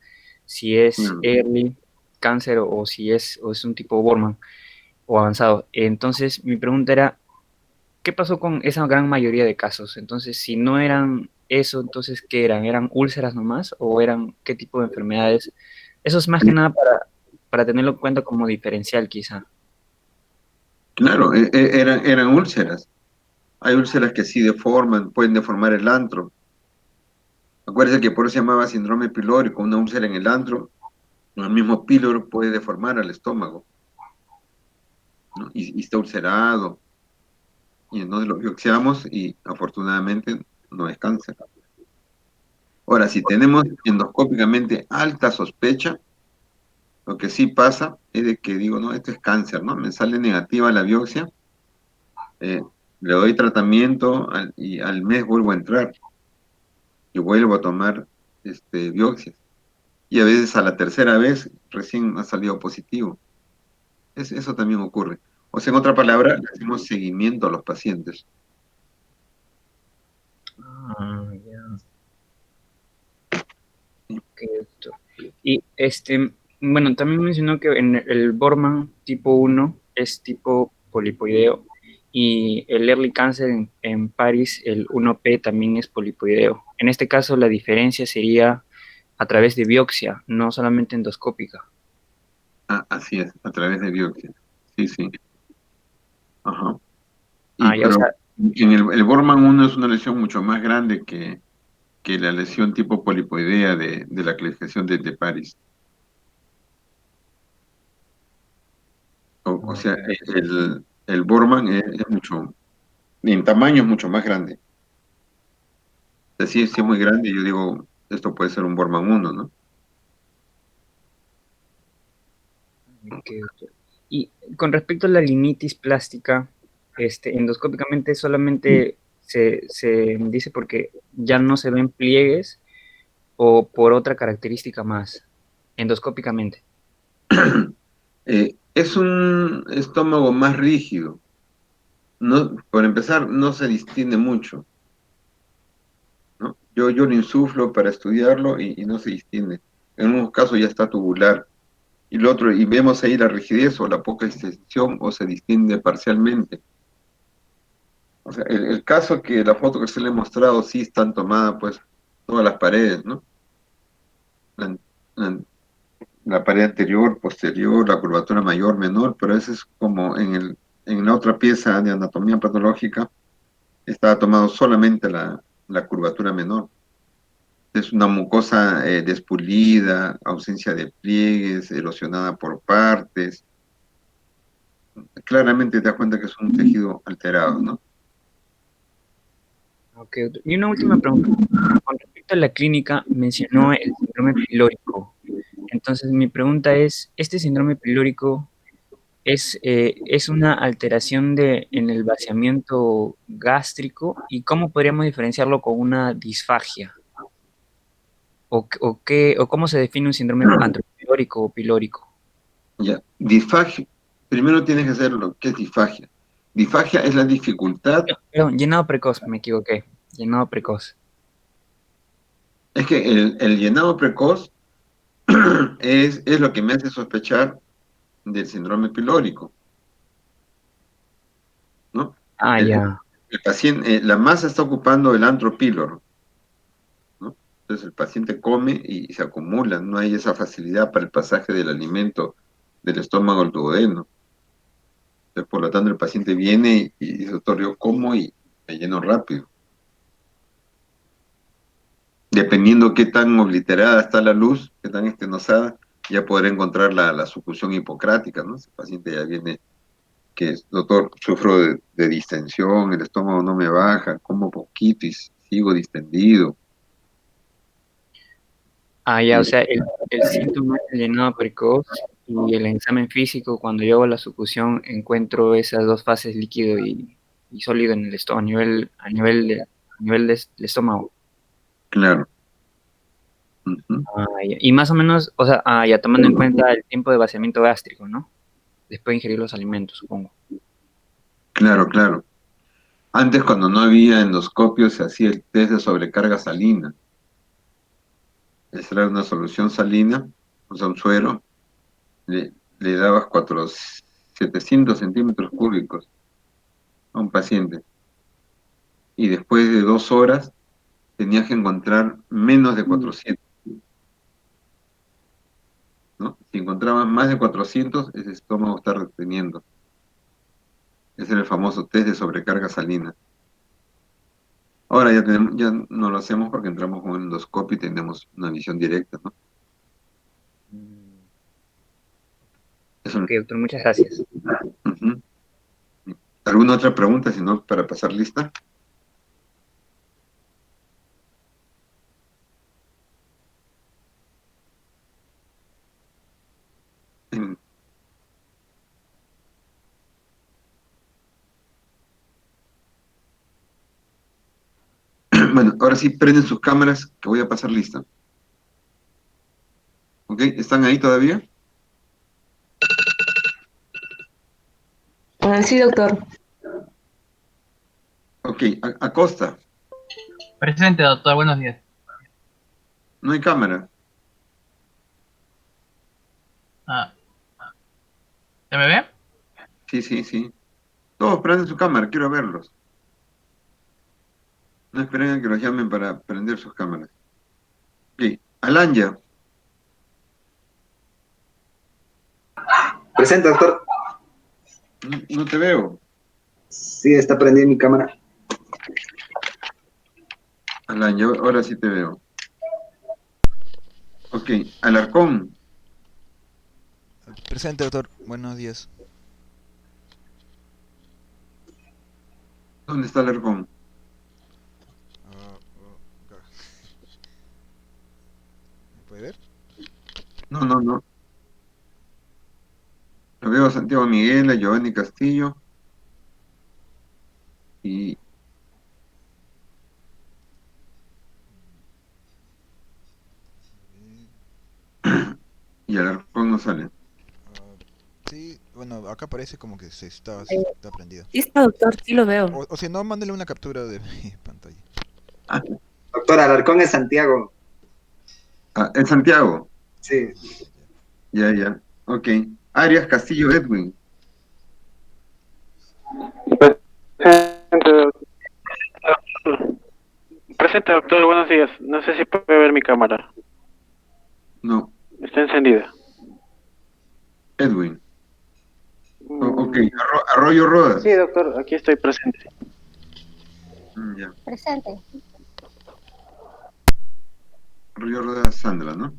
si es Claro. early cáncer o es un tipo Borman o avanzado. Entonces, mi pregunta era, ¿qué pasó con esa gran mayoría de casos? Entonces, si no eran eso, entonces, ¿qué eran? ¿Eran úlceras nomás o eran qué tipo de enfermedades? Eso es más que nada para tenerlo en cuenta como diferencial, quizá. Claro, eran úlceras. Hay úlceras que sí deforman, pueden deformar el antro. Acuérdense que por eso se llamaba síndrome pilórico, una úlcera en el antro, el mismo píloro puede deformar al estómago, ¿no? Y está ulcerado, y entonces lo biopsiamos y afortunadamente no es cáncer. Ahora, si tenemos endoscópicamente alta sospecha, lo que sí pasa es de que digo, no, esto es cáncer, ¿no? Me sale negativa la biopsia, eh, le doy tratamiento y al mes vuelvo a entrar y vuelvo a tomar biopsias. Y a veces a la tercera vez recién ha salido positivo. Eso también ocurre. O sea, en otra palabra, le hacemos seguimiento a los pacientes. Ah, ya. ¿Sí? Ok, doctor. Y bueno, también mencionó que en el Borman tipo uno es tipo polipoideo y el early cancer en París, el 1P también es polipoideo. En este caso, la diferencia sería a través de biopsia, no solamente endoscópica. Ah, así es, a través de biopsia. Sí, sí. Ajá. Ah, ya, o Pero sea, en el Borman 1 es una lesión mucho más grande que la lesión tipo polipoidea de la clasificación de Paris. O sea, ok. el Borman es mucho, en tamaño es mucho más grande. O sea, sí es muy grande, yo digo, esto puede ser un Borman 1, ¿no? Ok, doctor. Y con respecto a la linitis plástica, endoscópicamente solamente se dice porque ya no se ven pliegues o por otra característica más, endoscópicamente. Es un estómago más rígido. No, por empezar, no se distingue mucho, ¿no? Yo lo insuflo para estudiarlo y no se distingue. En unos casos ya está tubular. Y lo otro, y vemos ahí la rigidez o la poca extensión o se distingue parcialmente. O sea, el caso que la foto que se le he mostrado sí están tomadas pues todas las paredes, ¿no? La, la- la pared anterior, posterior, la curvatura mayor, menor, pero eso es como en la otra pieza de anatomía patológica estaba tomado solamente la curvatura menor. Es una mucosa despulida, ausencia de pliegues, erosionada por partes. Claramente te das cuenta que es un tejido alterado, ¿no? Ok, doctor. Y una última pregunta. Con respecto a la clínica, mencionó el síndrome pilórico. Entonces, mi pregunta es, ¿este síndrome pilórico es una alteración en el vaciamiento gástrico y cómo podríamos diferenciarlo con una disfagia? ¿O cómo se define un síndrome antropilórico o pilórico? Ya, disfagia. Primero tienes que hacer lo que es disfagia. Disfagia es la dificultad, Perdón, llenado precoz, me equivoqué. Llenado precoz. es que el llenado precoz es lo que me hace sospechar del síndrome pilórico, ¿no? Ah, El, ya. el paciente, la masa está ocupando el antro píloro, ¿no? Entonces el paciente come y se acumula, no hay esa facilidad para el pasaje del alimento del estómago al duodeno. Entonces, por lo tanto, el paciente viene y dice, doctor, yo como y me lleno rápido. Dependiendo qué tan obliterada está la luz, qué tan estenosada, ya podrá encontrar la sucusión hipocrática, ¿no? Si el paciente ya viene que, doctor, sufro de distensión, el estómago no me baja, como poquito y sigo distendido. Ah, ya, o Y, sea, el síntoma es el llenado precoz y el examen físico, cuando yo hago la succión, encuentro esas dos fases líquido y sólido en el estómago, a nivel del estómago. claro. Ujú. Ah, ya. Y más o menos, o sea, ya tomando en cuenta el tiempo de vaciamiento gástrico, ¿no? Después de ingerir los alimentos, supongo. Claro, claro. Antes, cuando no había endoscopio, se hacía el test de sobrecarga salina. Esa era una solución salina, o sea, un suero, le dabas 700 centímetros cúbicos a un paciente. Y después de 2 horas tenías que encontrar menos de 400, ¿no? Si encontrabas más de 400, ese estómago está reteniendo. Ese era el famoso test de sobrecarga salina. Ahora ya no lo hacemos porque entramos con un endoscopio y tenemos una visión directa, ¿no? Mm, Eso, ok, doctor, muchas gracias. ujú. ¿Alguna otra pregunta, si no, para pasar lista? En- Bueno, ahora sí prenden sus cámaras, que voy a pasar lista. ¿Ok? ¿Están ahí todavía? Sí, doctor. Ok, Acosta, Presente, doctor, buenos días. no hay cámara. Ah, ¿se me ve? Sí, sí, sí. Todos prenden su cámara, quiero verlos. No esperen a que los llamen para prender sus cámaras. Ok, Alanya, Presente, doctor. no te veo. Sí, está prendida mi cámara. Alanya, ahora sí te veo. Ok, Alarcón, Presente, doctor. Buenos días. ¿dónde está Alarcón? Acá. ¿Me puede ver? No, no, no. Lo veo a Santiago Miguel, a Giovanni Castillo y Y Alarcón no sale. Sí, bueno, acá parece como que Eh, está prendido. Sí está, doctor, sí lo veo. O si no, mándale una captura de mi pantalla. Ah, Doctor Alarcón es Santiago. en Santiago. Sí. Ya. Ok. Arias Castillo Edwin. Presente, presente, doctor, buenos días. No sé si puede ver mi cámara. No. Está encendida. Edwin. Ok. Arroyo Rodas. Sí, doctor, aquí estoy presente. Ya. Presente. Arroyo Rodas Sandra, ¿no?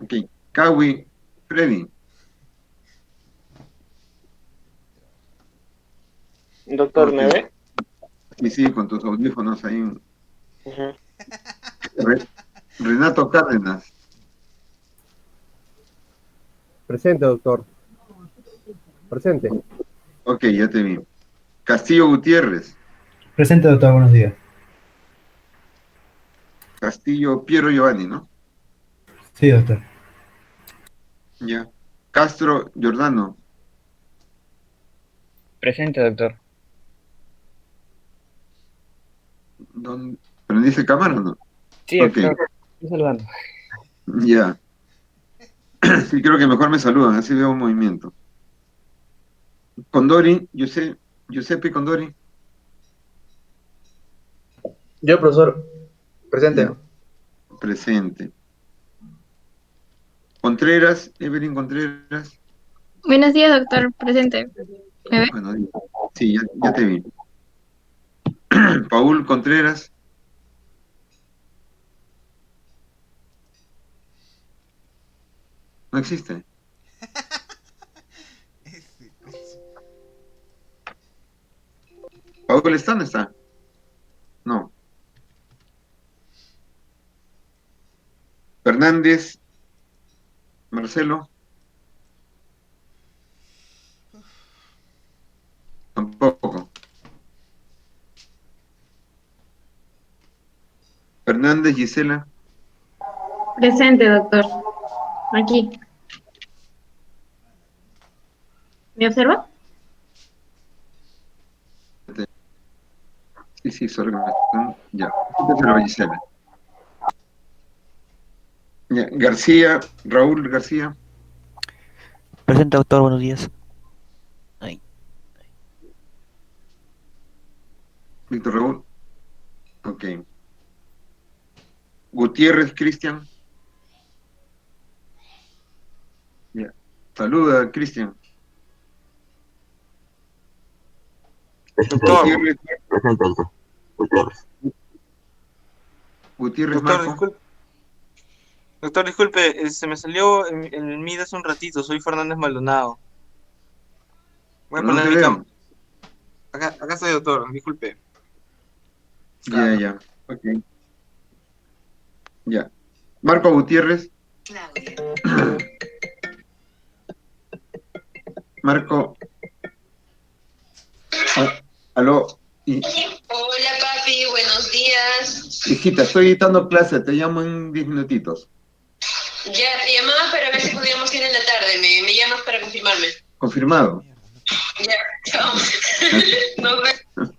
Ok. Kawi Freddy. Doctor, ¿me Ok. ve? Sí, con tus audífonos ahí. Ujú. Renato Cárdenas. Presente, doctor. Presente. Ok, ya te vi. Castillo Gutiérrez. Presente, doctor, buenos días. Castillo Piero Giovanni, ¿no? Sí, doctor. Ya. Castro Giordano. Presente, doctor. ¿Prendiste cámara o no? Sí, Ok, doctor. Estoy saludando. ya. Sí, creo que mejor me saludan, así veo un movimiento. Condori, Giuseppe Condori. Yo, profesor, presente. Ya, presente. Contreras, Evelyn Contreras. Buenos días, doctor. Presente. ¿Me ve? Bueno, sí, ya te vi. Paul Contreras. No existe. ¿Paul está? ¿No está? No. Fernández, Marcelo. Tampoco. Fernández, Gisela. Presente, doctor. Aquí. ¿Me observa? Sí, sobre. Ya. Pero Gisela. Ya. García, Raúl García. Presente, doctor, buenos días. Ahí. Víctor Raúl. Ok. Gutiérrez, Cristian. Ya. Saluda, Cristian. Doctor, Gutiérrez, presente, doctor. Gutiérrez. Gutiérrez Doctor, Marco. disculpe. Doctor, disculpe, se me salió el MID hace un ratito, soy Fernández Maldonado. Voy a Pero no poner te mi veo. cámara. Acá estoy, doctor, disculpe. Ya. Ok. Ya. Marco Gutiérrez. Marco. Aló. Hola papi, buenos días. Hijita, estoy editando clase, te llamo en 10 minutitos. Ya te llamaba para ver si podíamos ir en la tarde. Me llamas para confirmarme. Confirmado. Ya, chao. Nos vemos.